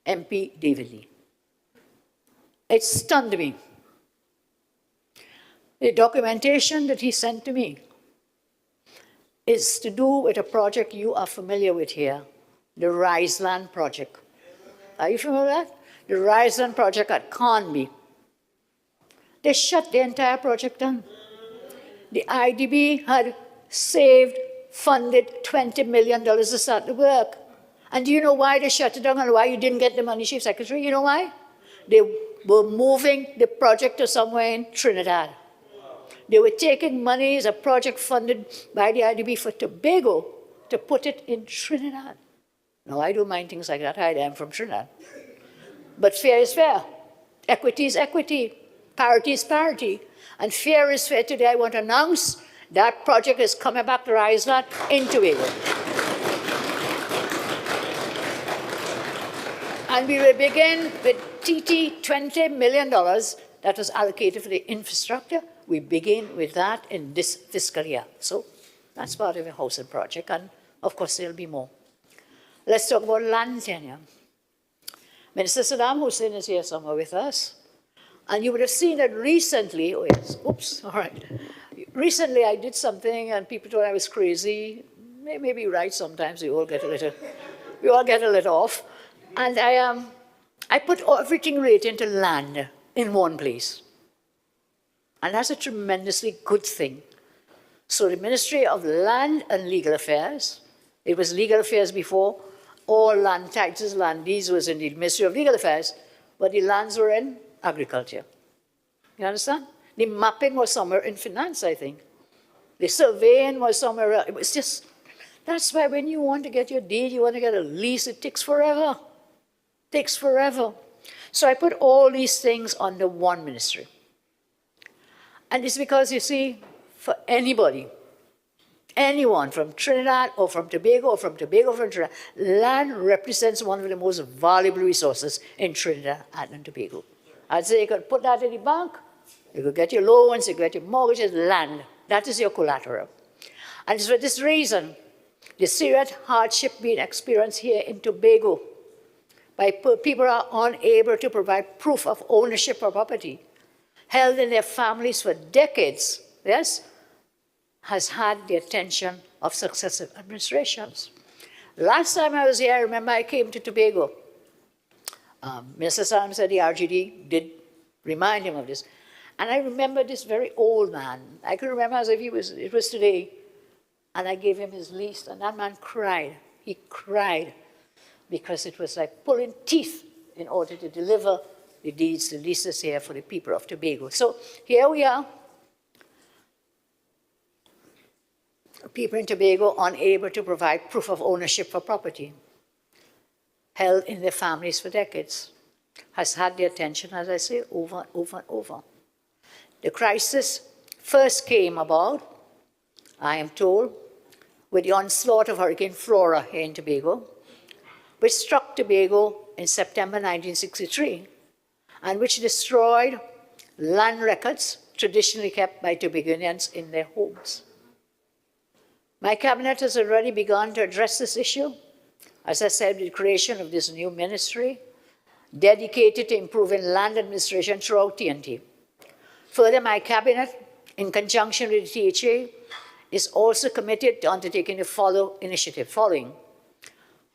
MP David Lee, it stunned me. The documentation that he sent to me is to do with a project you are familiar with here, the Riseland project. Are you familiar with that? The Riseland project at Carnby. They shut the entire project down. The IDB had saved, funded $20 million to start the work. And do you know why they shut it down and why you didn't get the money, Chief Secretary? You know why? They were moving the project to somewhere in Trinidad. They were taking money as a project funded by the IDB for Tobago to put it in Trinidad. Now, I don't mind things like that. I am from Trinidad. But fair is fair. Equity is equity. Parity is parity. And fair is fair. Today, I want to announce that project is coming back to Riseland in Tobago. And we will begin with $20 million that was allocated for the infrastructure. We begin with that in this fiscal year. So that's part of a housing project, and of course there'll be more. Let's talk about land tenure. Minister Saddam Hussein is here somewhere with us. And you would have seen that recently, oh yes, oops, all right. Recently I did something and people thought I was crazy. Maybe right sometimes, we all get a little off. And I put everything related to land in one place. And that's a tremendously good thing. So the Ministry of Land and Legal Affairs, it was Legal Affairs before, all land titles, land deeds was in the Ministry of Legal Affairs, but the lands were in agriculture. You understand? The mapping was somewhere in finance, I think. The surveying was somewhere else. It was just, that's why when you want to get your deed, you want to get a lease, it takes forever. It takes forever. So I put all these things under one ministry. And it's because, you see, for anybody, anyone from Trinidad or from Tobago or from Tobago from Trinidad, land represents one of the most valuable resources in Trinidad and Tobago. I'd say you could put that in the bank, you could get your loans, you could get your mortgages, land. That is your collateral. And it's for this reason, the serious hardship being experienced here in Tobago by people are unable to provide proof of ownership of property, held in their families for decades, yes, has had the attention of successive administrations. Last time I was here, I remember I came to Tobago. Minister Sam said the RGD did remind him of this. And I remember this very old man. I could remember as if it was today. And I gave him his lease, and that man cried. He cried because it was like pulling teeth in order to deliver the deeds, the leases here for the people of Tobago. So here we are. People in Tobago unable to provide proof of ownership for property, held in their families for decades, has had their attention, as I say, over and over and over. The crisis first came about, I am told, with the onslaught of Hurricane Flora here in Tobago, which struck Tobago in September 1963, and which destroyed land records traditionally kept by Tobagonians in their homes. My cabinet has already begun to address this issue, as I said, with the creation of this new ministry dedicated to improving land administration throughout TNT. Further, my cabinet, in conjunction with the THA, is also committed to undertaking the following.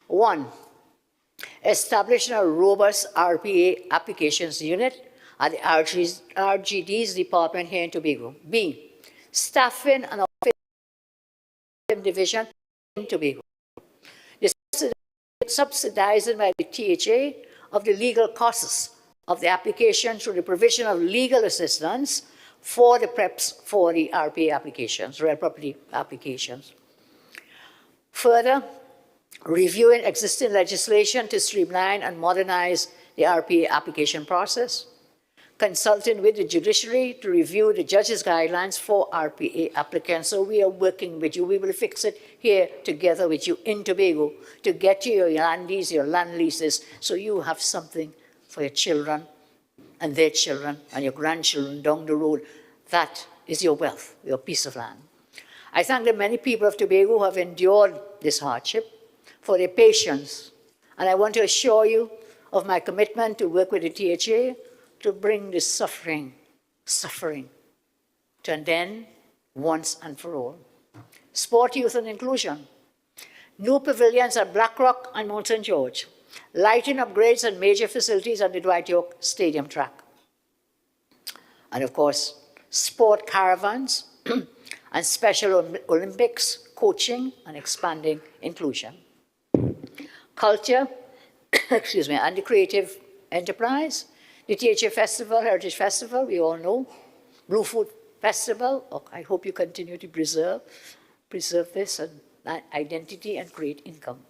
1, establishing a robust RPA applications unit at the RGD's department here in Tobago. B, staffing an office division in Tobago. The subsidizing by the THA of the legal costs of the application through the provision of legal assistance for the preps for the RPA applications, real property applications. Further, reviewing existing legislation to streamline and modernize the RPA application process, consulting with the judiciary to review the judges' guidelines for RPA applicants. So we are working with you. We will fix it here together with you in Tobago to get you your land lease, your land leases, so you have something for your children and their children and your grandchildren down the road. That is your wealth, your piece of land. I thank the many people of Tobago who have endured this hardship for their patience. And I want to assure you of my commitment to work with the THA to bring this suffering to an end once and for all. Sport, youth and inclusion. New pavilions at Blackrock and Mount St. George. Lighting upgrades and major facilities at the Dwight York Stadium track. And of course, sport caravans and Special Olympics, coaching and expanding inclusion. Culture, excuse me, and the creative enterprise. The THA Festival, Heritage Festival, we all know. Blue Food Festival, I hope you continue to preserve this identity and create income.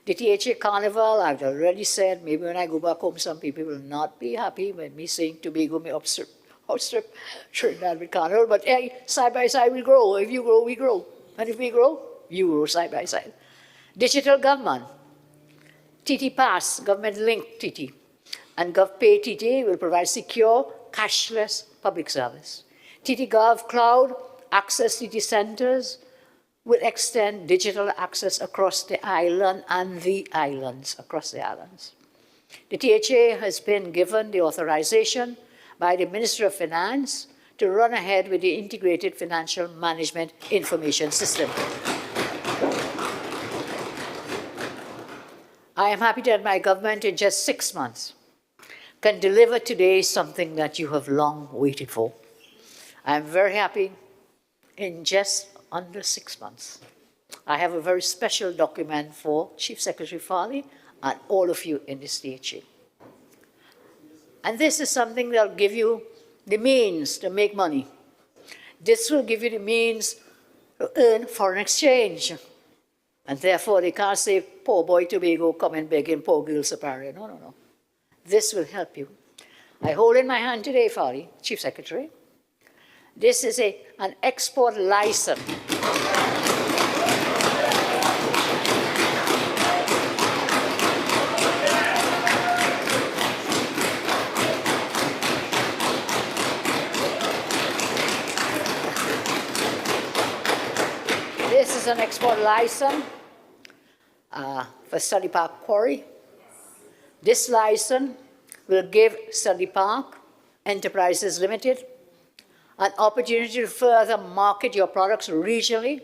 The THA Carnival, I've already said, maybe when I go back home, some people will not be happy with me saying Tobago may outstrip Trinidad with Carnival, but hey, side by side we grow. If you grow, we grow. And if we grow, you grow side by side. Digital government. TT Pass, government-linked TT. And GovPay TT will provide secure, cashless public service. TT Gov Cloud access TT centers will extend digital access across the island and the islands, across the islands. The THA has been given the authorization by the Minister of Finance to run ahead with the Integrated Financial Management Information System. I am happy that my government in just 6 months can deliver today something that you have long waited for. I am very happy in just under 6 months. I have a very special document for Chief Secretary Farley and all of you in this THA. And this is something that will give you the means to make money. This will give you the means to earn foreign exchange. And therefore, they can't say, poor boy Tobago, come and begging poor girl Sapari. No, no, no. This will help you. I hold in my hand today, Farley, Chief Secretary. This is an export license. This is an export license for Study Park Quarry. This license will give Study Park Enterprises Limited an opportunity to further market your products regionally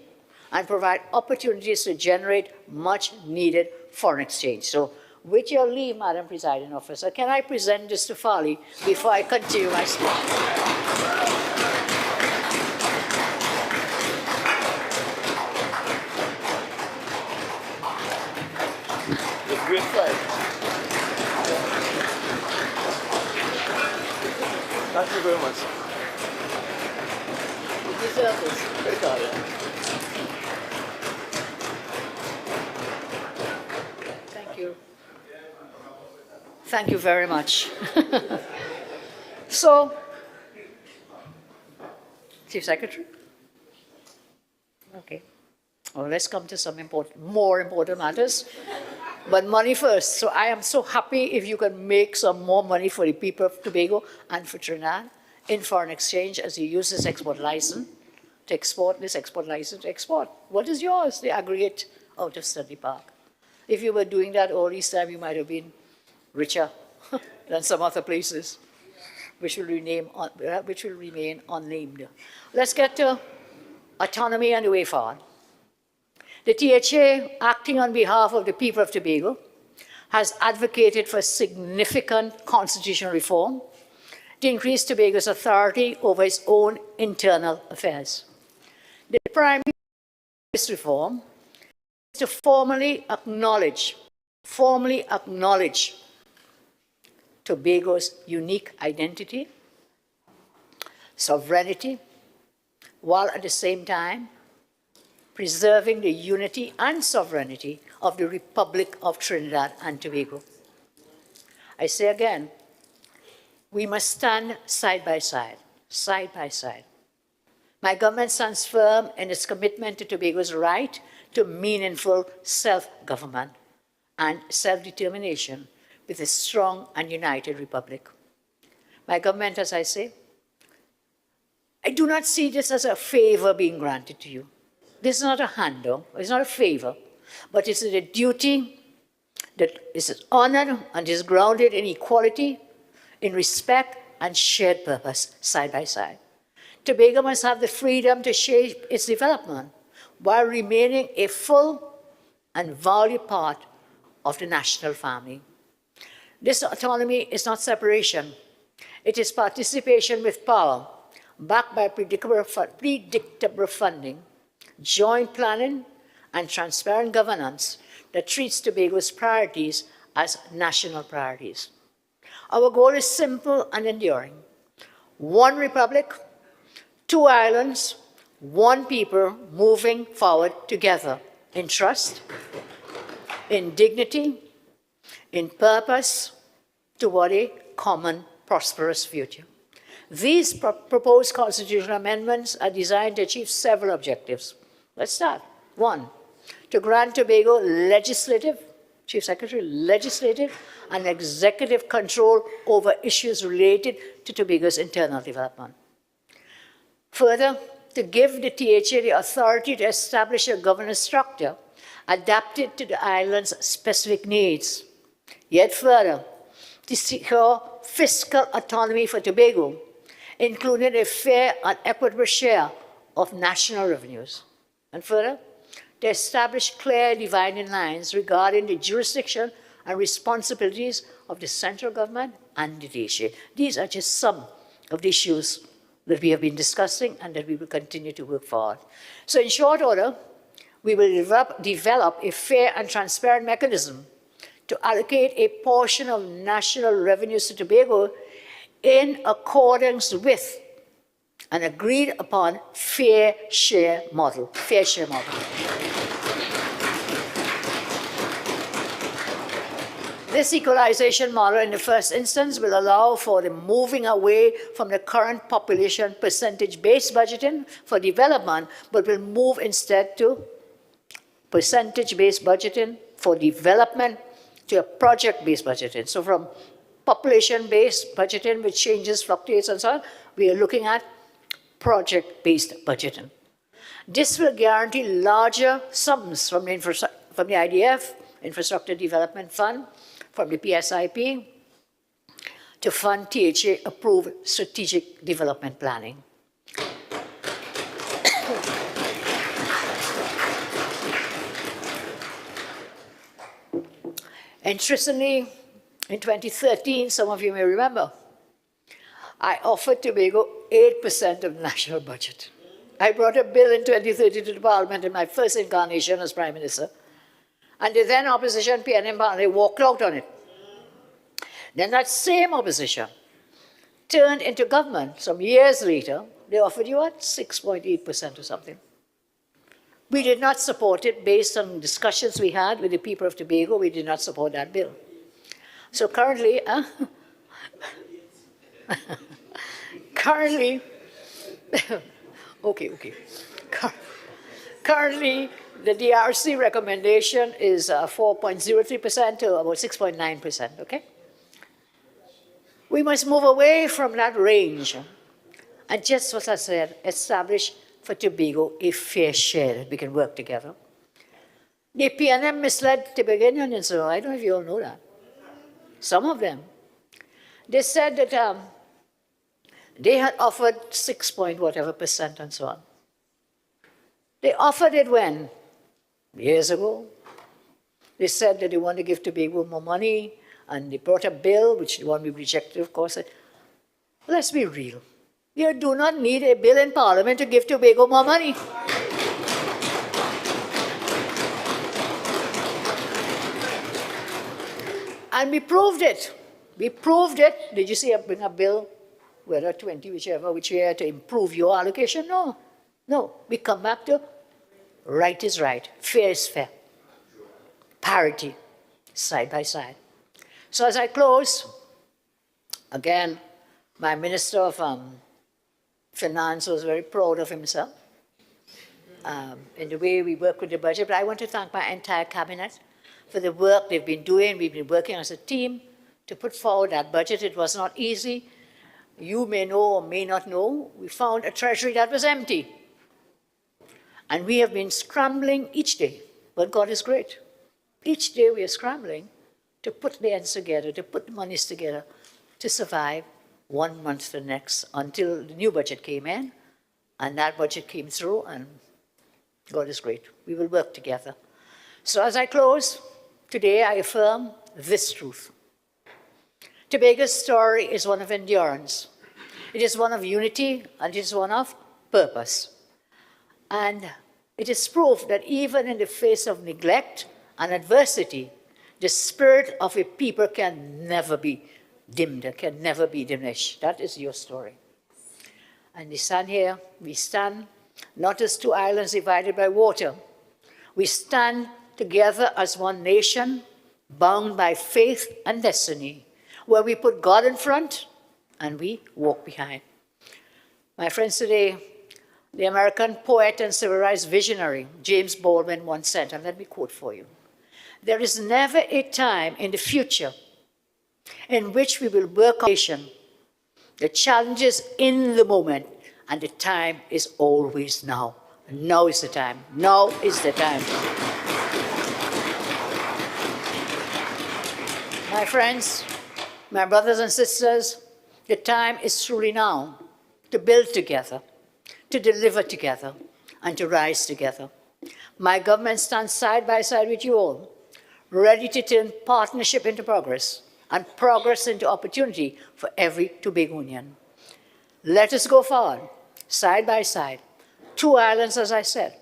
and provide opportunities to generate much needed foreign exchange. So with your leave, Madam Presiding Officer, can I present this to Farley before I continue my speech? With great pride. Thank you very much. You deserve this. Thank you. Thank you very much. So, Chief Secretary? Okay. Well, let's come to some more important matters. But money first. So I am so happy if you can make some more money for the people of Tobago and for Trinidad in foreign exchange as you use this export license to export, this export license to export. What is yours? The aggregate out of Study Park. If you were doing that all this time, you might have been richer than some other places, which will remain unnamed. Let's get to autonomy and the way forward. The THA, acting on behalf of the people of Tobago, has advocated for significant constitutional reform to increase Tobago's authority over its own internal affairs. The primary this reform is to formally acknowledge Tobago's unique identity, sovereignty, while at the same time preserving the unity and sovereignty of the Republic of Trinidad and Tobago. I say again, we must stand side by side, side by side. My government stands firm in its commitment to Tobago's right to meaningful self-government and self-determination with a strong and united republic. My government, as I say, I do not see this as a favor being granted to you. This is not a handout, it's not a favor, but it's a duty that is honored and is grounded in equality, in respect and shared purpose, side by side. Tobago must have the freedom to shape its development while remaining a full and valued part of the national family. This autonomy is not separation. It is participation with power, backed by predictable funding, joint planning, and transparent governance that treats Tobago's priorities as national priorities. Our goal is simple and enduring. One republic, two islands, one people moving forward together in trust, in dignity, in purpose, toward a common prosperous future. These proposed constitutional amendments are designed to achieve several objectives. Let's start. One, to grant Tobago legislative, Chief Secretary, legislative and executive control over issues related to Tobago's internal development. Further, to give the THA the authority to establish a governance structure adapted to the island's specific needs. Yet further, to secure fiscal autonomy for Tobago, including a fair and equitable share of national revenues. And further, to establish clear dividing lines regarding the jurisdiction and responsibilities of the central government and the DHA. These are just some of the issues that we have been discussing and that we will continue to work forward. So in short order, we will develop a fair and transparent mechanism to allocate a portion of national revenues to Tobago in accordance with an agreed upon fair share model. This equalization model in the first instance will allow for the moving away from the current population percentage-based budgeting for development, but will move instead to percentage-based budgeting for development to a project-based budgeting. So from population-based budgeting, which changes, fluctuates, and so on, we are looking at project-based budgeting. This will guarantee larger sums from the IDF, Infrastructure Development Fund, from the PSIP, to fund THA-approved strategic development planning. Interestingly, in 2013, some of you may remember, I offered Tobago 8% of the national budget. I brought a bill in 2013 to the Parliament in my first incarnation as Prime Minister, and the then opposition PNM party walked out on it. Then that same opposition turned into government some years later. They offered you what, 6.8% or something. We did not support it based on discussions we had with the people of Tobago. We did not support that bill. So currently, currently, currently, the DRC recommendation is 4.03% to about 6.9%, okay? We must move away from that range and just, what I said, establish for Tobago a fair share that we can work together. The PNM misled Tobagonians, so I don't know if you all know that. Some of them. They said that they had offered 6 point whatever percent and so on. They offered it when? Years ago. They said that they want to give Tobago more money, and they brought a bill, which the one we rejected, of course. Let's be real. You do not need a bill in Parliament to give Tobago more money. And we proved it. We proved it. Did you see I bring a bill whether 20, which year, to improve your allocation. No, no. We come back to right is right, fair is fair, parity, side by side. So as I close, again, my Minister of Finance was very proud of himself in the way we work with the budget. But I want to thank my entire cabinet for the work they've been doing. We've been working as a team to put forward that budget. It was not easy. You may know or may not know, we found a treasury that was empty. And we have been scrambling each day, but God is great. Each day we are scrambling to put the ends together, to put the monies together, to survive 1 month to the next until the new budget came in, and that budget came through, and God is great. We will work together. So as I close, today I affirm this truth. Tobago's story is one of endurance. It is one of unity, and it is one of purpose. And it is proof that even in the face of neglect and adversity, the spirit of a people can never be dimmed, can never be diminished. That is your story. And we stand here, we stand not as two islands divided by water. We stand together as one nation, bound by faith and destiny, where we put God in front and we walk behind. My friends, today, the American poet and civil rights visionary, James Baldwin, once said, and let me quote for you, "There is never a time in the future in which we will work on nation. The challenge is in the moment, and the time is always now." Now is the time. Now is the time. My friends, my brothers and sisters, the time is truly now to build together, to deliver together, and to rise together. My government stands side by side with you all, ready to turn partnership into progress and progress into opportunity for every Tobagonian. Let us go forward, side by side. Two islands, as I said,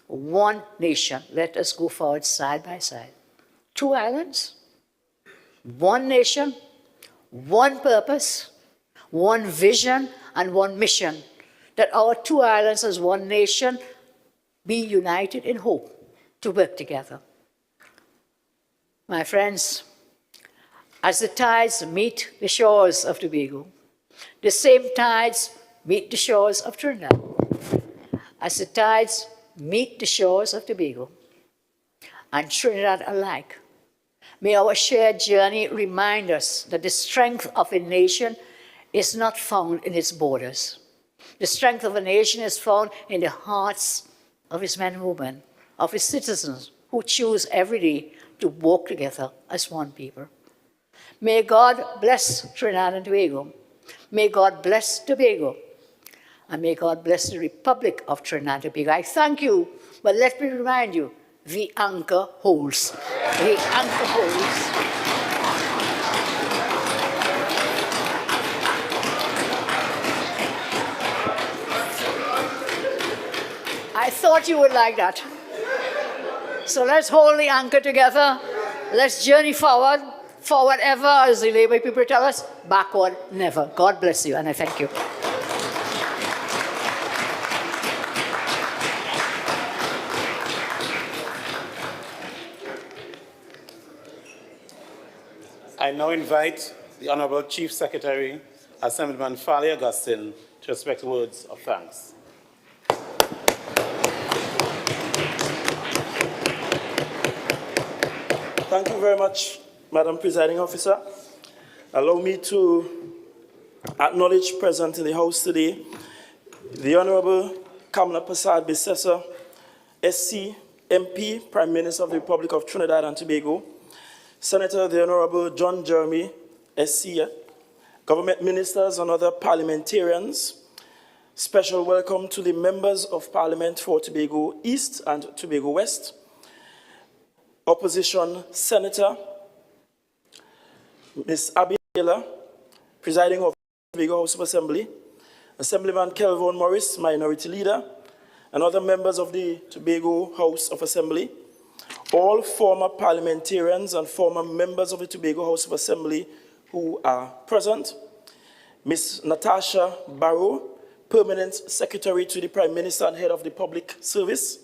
one nation. Let us go forward side by side. Two islands, one nation, one purpose, one vision, and one mission. That our two islands as one nation be united in hope to work together. My friends, as the tides meet the shores of Tobago, the same tides meet the shores of Trinidad. As the tides meet the shores of Tobago and Trinidad alike, may our shared journey remind us that the strength of a nation is not found in its borders. The strength of a nation is found in the hearts of its men and women, of its citizens who choose every day to walk together as one people. May God bless Trinidad and Tobago. May God bless Tobago. And may God bless the Republic of Trinidad and Tobago. I thank you, but let me remind you, the anchor holds. The anchor holds. I thought you would like that. So let's hold the anchor together. Let's journey forward. Forward ever, as the Labour people tell us, backward never. God bless you, and I thank you. I now invite the Honourable Chief Secretary, Assemblyman Farley Augustine, to respect words of thanks. Thank you very much, Madam Presiding Officer. Allow me to acknowledge present in the House today the Honourable Kamla Persad-Bissessar, SC, MP, Prime Minister of the Republic of Trinidad and Tobago, Senator the Honourable John Jeremy, SC, government ministers and other parliamentarians. Special welcome to the members of Parliament for Tobago East and Tobago West, Opposition Senator, Ms. Abby Taylor, Presiding Officer of the Tobago House of Assembly, Assemblyman Kelvin Morris, Minority Leader, and other members of the Tobago House of Assembly, all former parliamentarians and former members of the Tobago House of Assembly who are present, Ms. Natasha Barrow, Permanent Secretary to the Prime Minister and Head of the Public Service,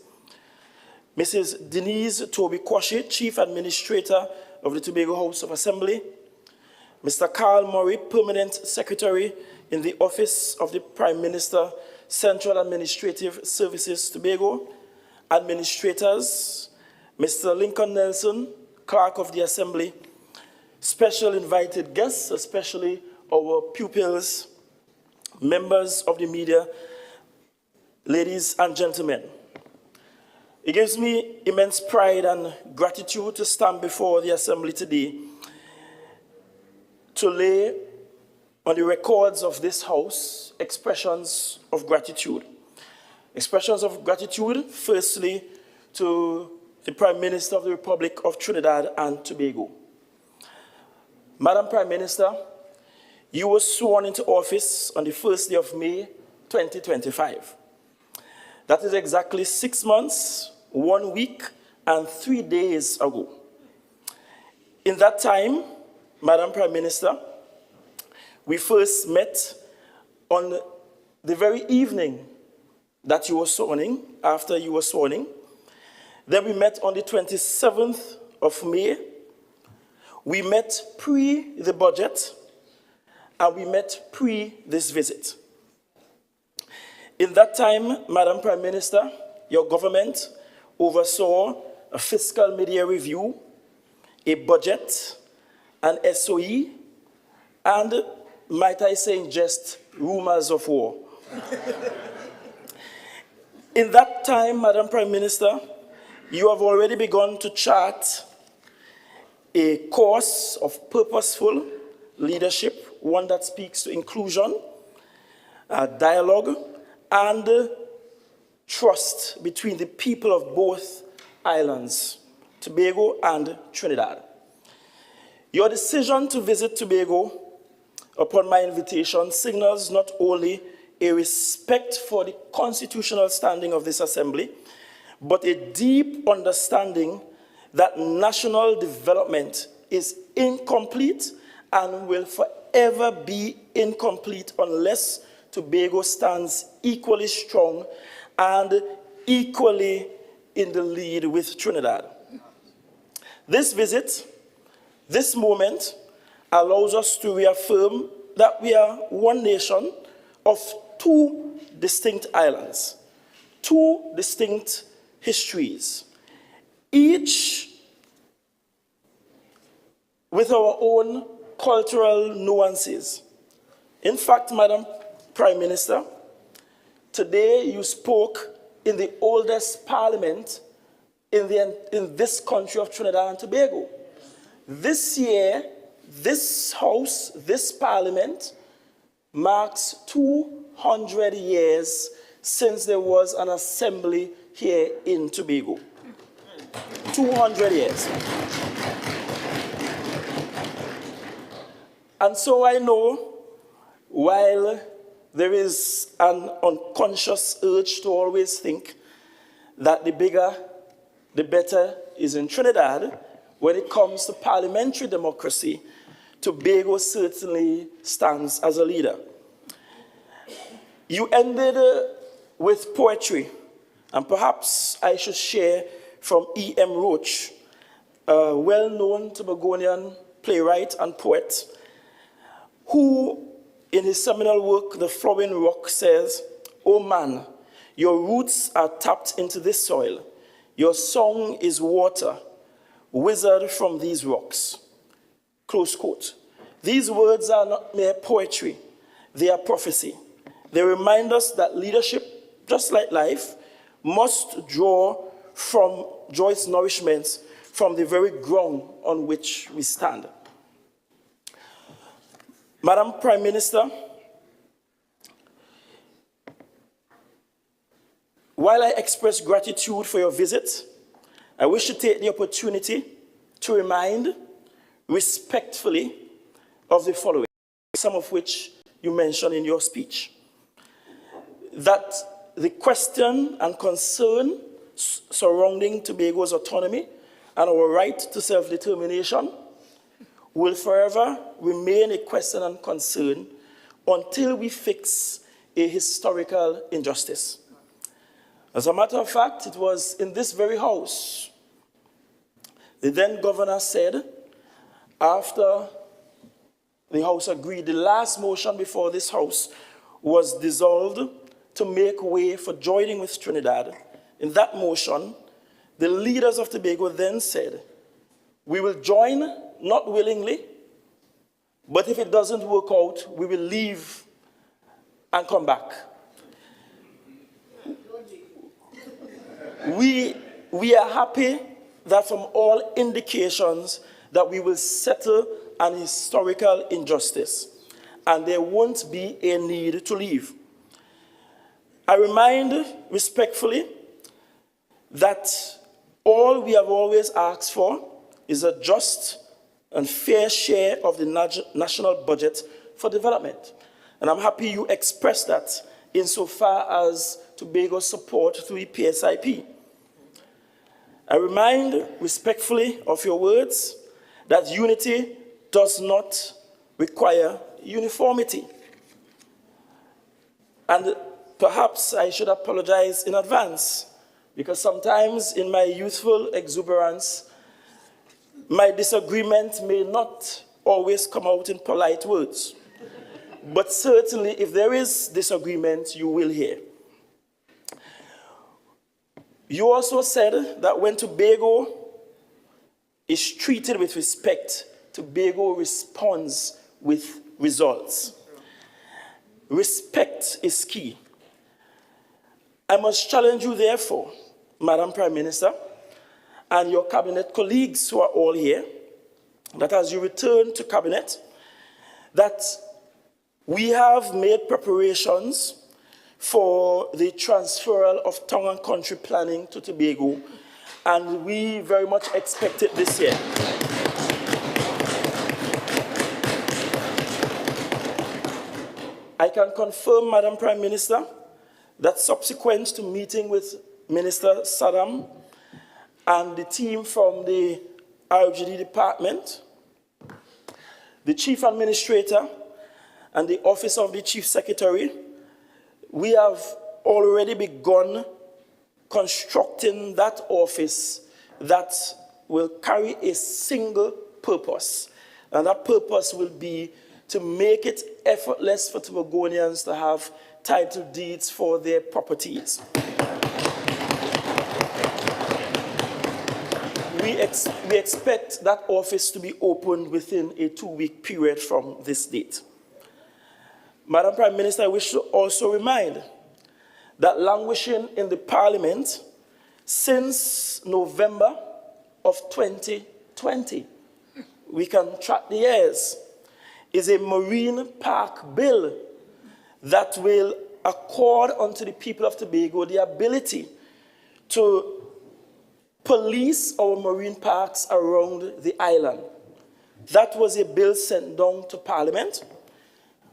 Mrs. Denise Toby-Quashi, Chief Administrator of the Tobago House of Assembly, Mr. Carl Murray, Permanent Secretary in the Office of the Prime Minister, Central Administrative Services, Tobago, administrators, Mr. Lincoln Nelson, Clerk of the Assembly, special invited guests, especially our pupils, members of the media, ladies and gentlemen. It gives me immense pride and gratitude to stand before the Assembly today to lay on the records of this House expressions of gratitude. Expressions of gratitude, firstly, to the Prime Minister of the Republic of Trinidad and Tobago. Madam Prime Minister, you were sworn into office on the 1st day of May, 2025. That is exactly 6 months, 1 week, and 3 days ago. In that time, Madam Prime Minister, we first met on the very evening that you were sworn in, after you were sworn in. Then we met on the 27th of May. We met pre the budget, and we met pre this visit. In that time, Madam Prime Minister, your government oversaw a fiscal mid-year review, a budget, an SOE, and, might I say in jest, rumors of war. In that time, Madam Prime Minister, you have already begun to chart a course of purposeful leadership, one that speaks to inclusion, dialogue, and trust between the people of both islands, Tobago and Trinidad. Your decision to visit Tobago upon my invitation signals not only a respect for the constitutional standing of this Assembly, but a deep understanding that national development is incomplete and will forever be incomplete unless Tobago stands equally strong and equally in the lead with Trinidad. This visit, this moment, allows us to reaffirm that we are one nation of two distinct islands, two distinct histories, each with our own cultural nuances. In fact, Madam Prime Minister, today you spoke in the oldest parliament in this country of Trinidad and Tobago. This year, this House, this Parliament, marks 200 years since there was an assembly here in Tobago. 200 years. And so I know, while there is an unconscious urge to always think that the bigger, the better is in Trinidad, when it comes to parliamentary democracy, Tobago certainly stands as a leader. You ended with poetry, and perhaps I should share from E.M. Roach, a well-known Tobagonian playwright and poet, who, in his seminal work, The Flowing Rock, says, "Oh man, your roots are tapped into this soil. Your song is water, wizard from these rocks." Close quote. These words are not mere poetry, they are prophecy. They remind us that leadership, just like life, must draw its nourishment from the very ground on which we stand. Madam Prime Minister, while I express gratitude for your visit, I wish to take the opportunity to remind respectfully of the following, some of which you mentioned in your speech. That the question and concern surrounding Tobago's autonomy and our right to self-determination will forever remain a question and concern until we fix a historical injustice. As a matter of fact, it was in this very house, the then governor said, after the House agreed, the last motion before this House was dissolved to make way for joining with Trinidad. In that motion, the leaders of Tobago then said, we will join, not willingly, but if it doesn't work out, we will leave and come back. We are happy that from all indications that we will settle an historical injustice and there won't be a need to leave. I remind respectfully that all we have always asked for is a just and fair share of the national budget for development. And I'm happy you expressed that insofar as Tobago's support through the PSIP. I remind respectfully of your words that unity does not require uniformity. And perhaps I should apologize in advance, because sometimes in my youthful exuberance, my disagreement may not always come out in polite words. But certainly, if there is disagreement, you will hear. You also said that when Tobago is treated with respect, Tobago responds with results. Respect is key. I must challenge you, therefore, Madam Prime Minister, and your cabinet colleagues who are all here, that as you return to cabinet, that we have made preparations for the transferal of town and country planning to Tobago, and we very much expect it this year. I can confirm, Madam Prime Minister, that subsequent to meeting with Minister Saddam and the team from the RGD department, the Chief Administrator and the Office of the Chief Secretary, we have already begun constructing that office that will carry a single purpose. And that purpose will be to make it effortless for Tobagonians to have title deeds for their properties. We expect that office to be opened within a 2-week period from this date. Madam Prime Minister, I wish to also remind that languishing in the Parliament since November of 2020, we can track the years, is a marine park bill that will accord unto the people of Tobago the ability to police our marine parks around the island. That was a bill sent down to Parliament.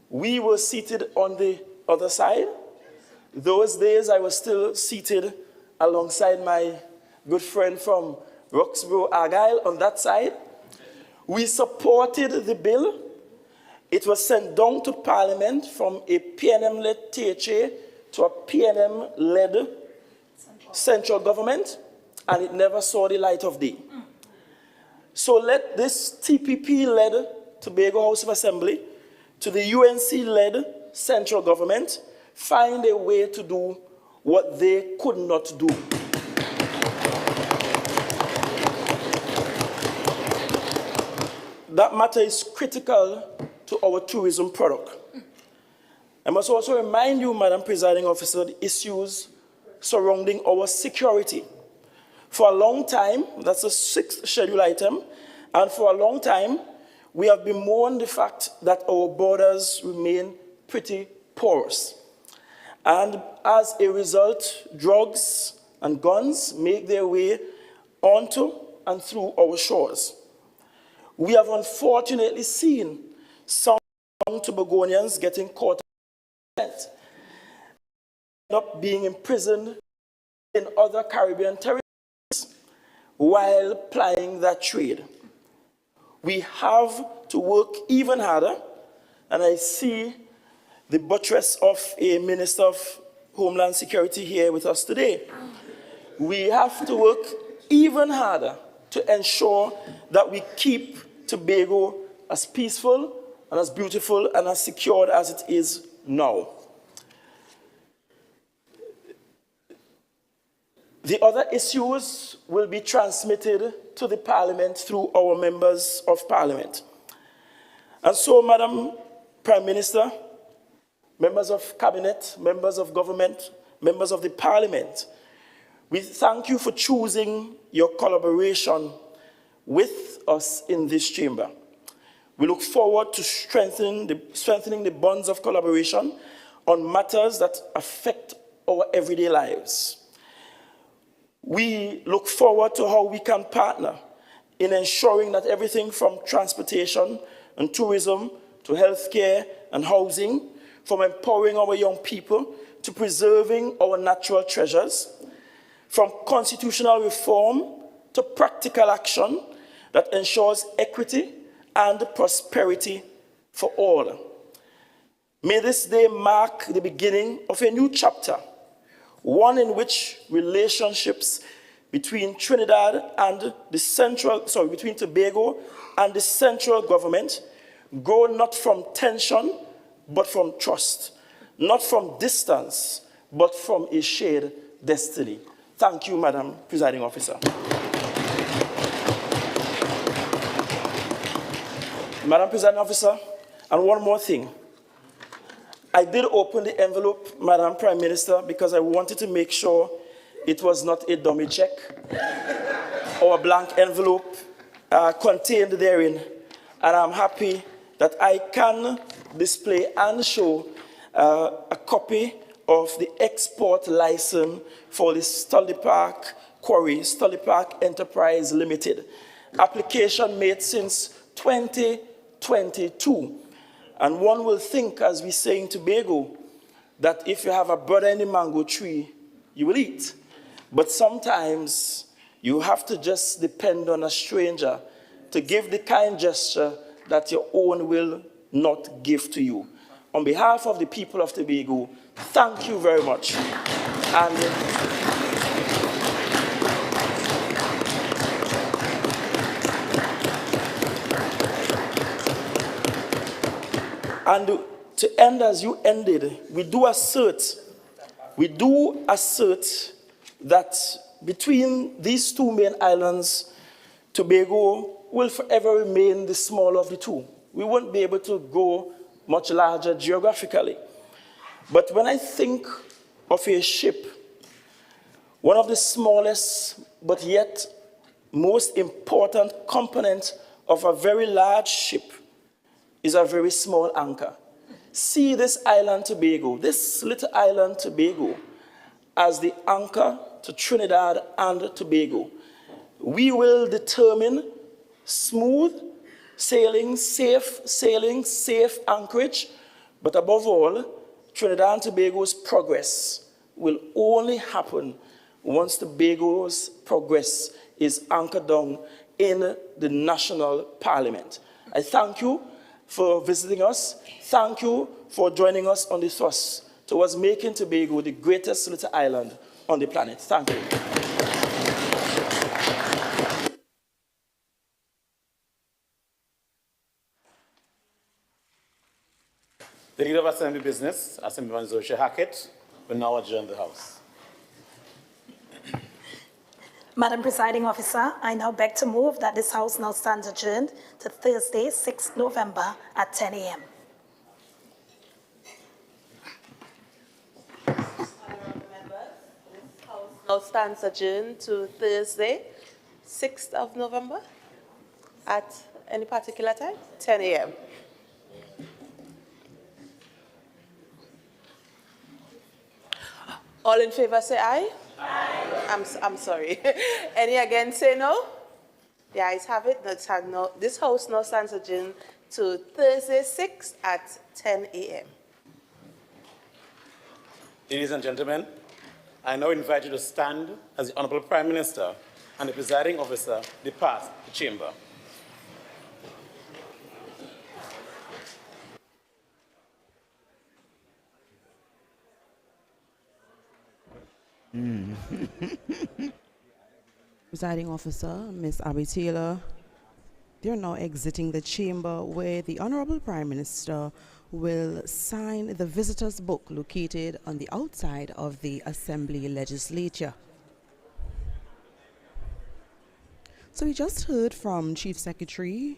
We were seated on the other side. Those days I was still seated alongside my good friend from Roxborough, Argyle, on that side. We supported the bill. It was sent down to Parliament from a PNM-led THA to a PNM-led central government, and it never saw the light of day. So let this TPP-led Tobago House of Assembly to the UNC-led central government find a way to do what they could not do. That matter is critical to our tourism product. I must also remind you, Madam Presiding Officer, the issues surrounding our security. For a long time, that's the 6th schedule item, and for a long time, we have bemoaned the fact that our borders remain pretty porous. And as a result, drugs and guns make their way onto and through our shores. We have unfortunately seen some Tobagonians getting caught up being imprisoned in other Caribbean territories while plying that trade. We have to work even harder, and I see the buttress of a Minister of Homeland Security here with us today. We have to work even harder to ensure that we keep Tobago as peaceful and as beautiful and as secured as it is now. The other issues will be transmitted to the Parliament through our members of Parliament. And so, Madam Prime Minister, members of Cabinet, members of government, members of the Parliament, we thank you for choosing your collaboration with us in this chamber. We look forward to strengthening the bonds of collaboration on matters that affect our everyday lives. We look forward to how we can partner in ensuring that everything from transportation and tourism to healthcare and housing, from empowering our young people to preserving our natural treasures, from constitutional reform to practical action that ensures equity and prosperity for all. May this day mark the beginning of a new chapter, one in which relationships between Trinidad and between Tobago and the central government go not from tension, but from trust, not from distance, but from a shared destiny. Thank you, Madam Presiding Officer. Madam Presiding Officer, and one more thing. I did open the envelope, Madam Prime Minister, because I wanted to make sure it was not a dummy check or a blank envelope contained therein. And I'm happy that I can display and show a copy of the export license for the Stolly Park Quarry, Stolly Park Enterprise Limited. Application made since 2022. And one will think, as we say in Tobago, that if you have a brother in the mango tree, you will eat. But sometimes you have to just depend on a stranger to give the kind gesture that your own will not give to you. On behalf of the people of Tobago, thank you very much. And to end as you ended, we do assert that between these two main islands, Tobago will forever remain the smaller of the two. We won't be able to go much larger geographically. But when I think of a ship, one of the smallest but yet most important component of a very large ship is a very small anchor. See this island Tobago, this little island Tobago, as the anchor to Trinidad and Tobago. We will determine smooth sailing, safe anchorage, but above all, Trinidad and Tobago's progress will only happen once Tobago's progress is anchored down in the national parliament. I thank you for visiting us. Thank you for joining us on the thrust towards making Tobago the greatest little island on the planet. Thank you. The Leader of Assembly Business, Assemblyman Zorisha Hackett, will now adjourn the House. Madam Presiding Officer, I now beg to move that this House now stands adjourned to Thursday, 6th November at 10 a.m. Now stands adjourned to Thursday, 6th of November at any particular time? 10 a.m. All in favor say aye. Aye. I'm sorry. Any against say no? The ayes have it. This House now stands adjourned to Thursday 6 at 10 a.m. Ladies and gentlemen, I now invite you to stand as the Honourable Prime Minister and the Presiding Officer depart the chamber. Presiding officer, Ms. Abby Taylor, they're now exiting the chamber where the Honourable Prime Minister will sign the visitor's book located on the outside of the Assembly Legislature. So we just heard from Chief Secretary,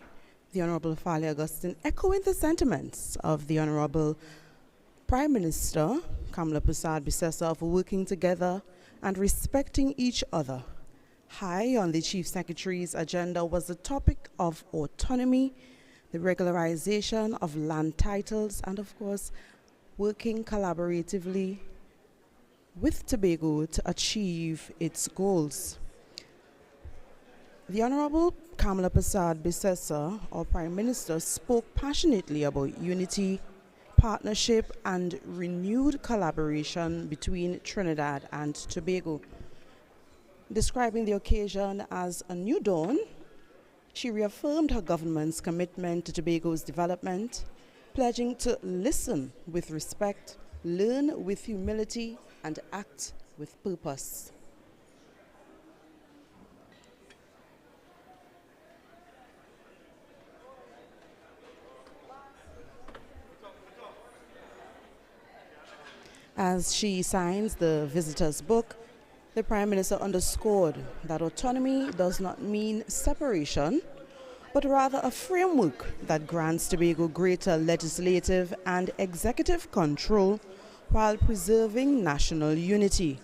the Honourable Fali Augustine, echoing the sentiments of the Honourable Prime Minister, Kamla Persad-Bissessar, for working together and respecting each other. High on the Chief Secretary's agenda was the topic of autonomy, the regularization of land titles, and of course, working collaboratively with Tobago to achieve its goals. The Honourable Kamla Persad-Bissessar, our Prime Minister, spoke passionately about unity, partnership, and renewed collaboration between Trinidad and Tobago. Describing the occasion as a new dawn, she reaffirmed her government's commitment to Tobago's development, pledging to listen with respect, learn with humility, and act with purpose. As she signs the visitor's book, the Prime Minister underscored that autonomy does not mean separation, but rather a framework that grants Tobago greater legislative and executive control while preserving national unity.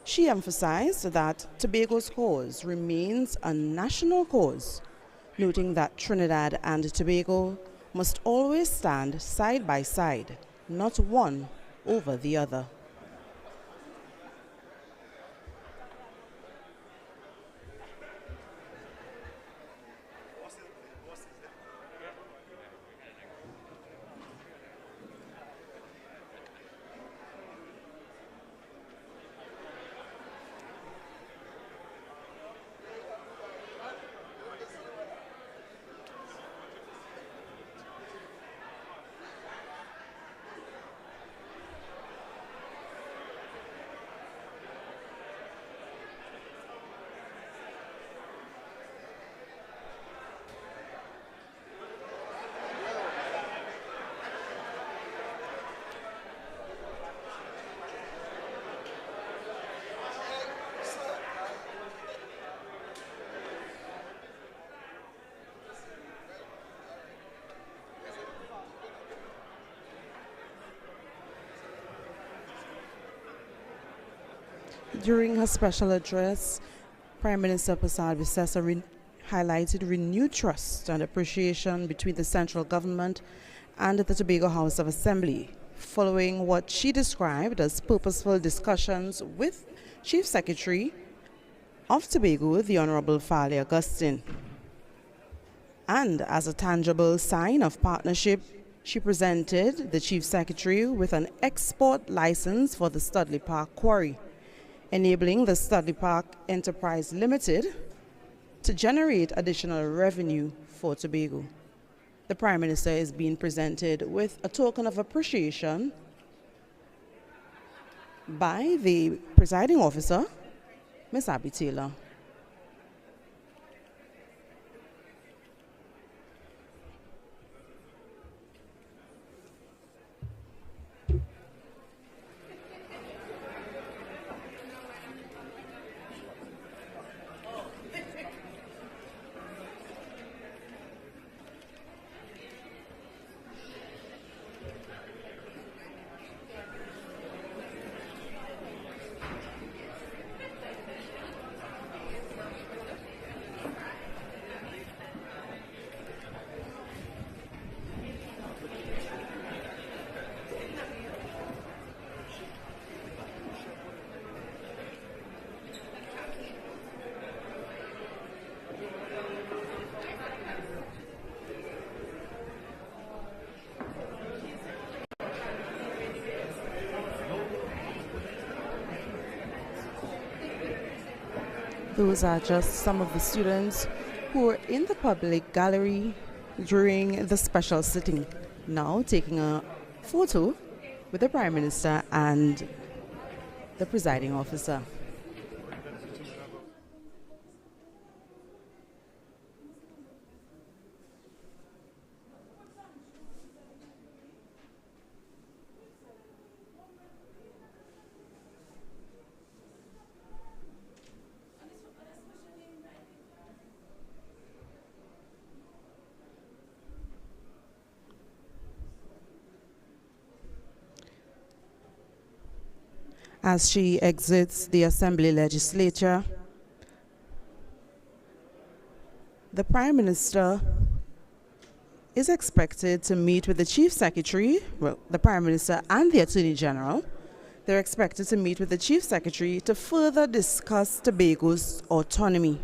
She emphasized that Tobago's cause remains a national cause, noting that Trinidad and Tobago must always stand side by side, not one over the other. During her special address, Prime Minister Persad-Bissessar highlighted renewed trust and appreciation between the central government and the Tobago House of Assembly, following what she described as purposeful discussions with Chief Secretary of Tobago, the Honourable Fali Augustine. And as a tangible sign of partnership, she presented the Chief Secretary with an export license for the Studley Park Quarry, enabling the Studley Park Enterprise Limited to generate additional revenue for Tobago. The Prime Minister is being presented with a token of appreciation by the presiding officer, Ms. Abby Taylor. Those are just some of the students who were in the public gallery during the special sitting, now taking a photo with the Prime Minister and the presiding officer. As she exits the Assembly legislature, the Prime Minister is expected to meet with the Chief Secretary, well, the Prime Minister and the Attorney General. They're expected to meet with the Chief Secretary to further discuss Tobago's autonomy.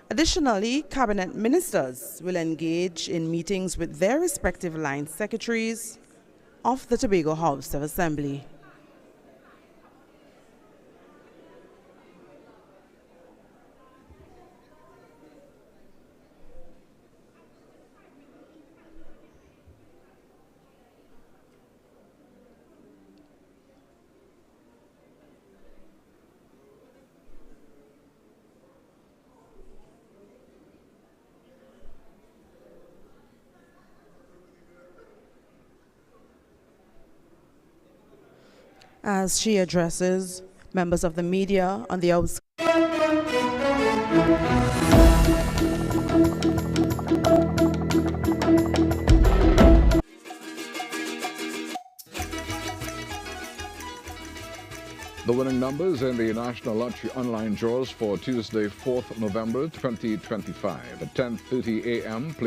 Additionally, Cabinet Ministers will engage in meetings with their respective line secretaries of the Tobago House of Assembly. As she addresses members of the media on the outskirts. The winning numbers in the National Lottery online draws for Tuesday, 4th November 2025 at 10:30 a.m.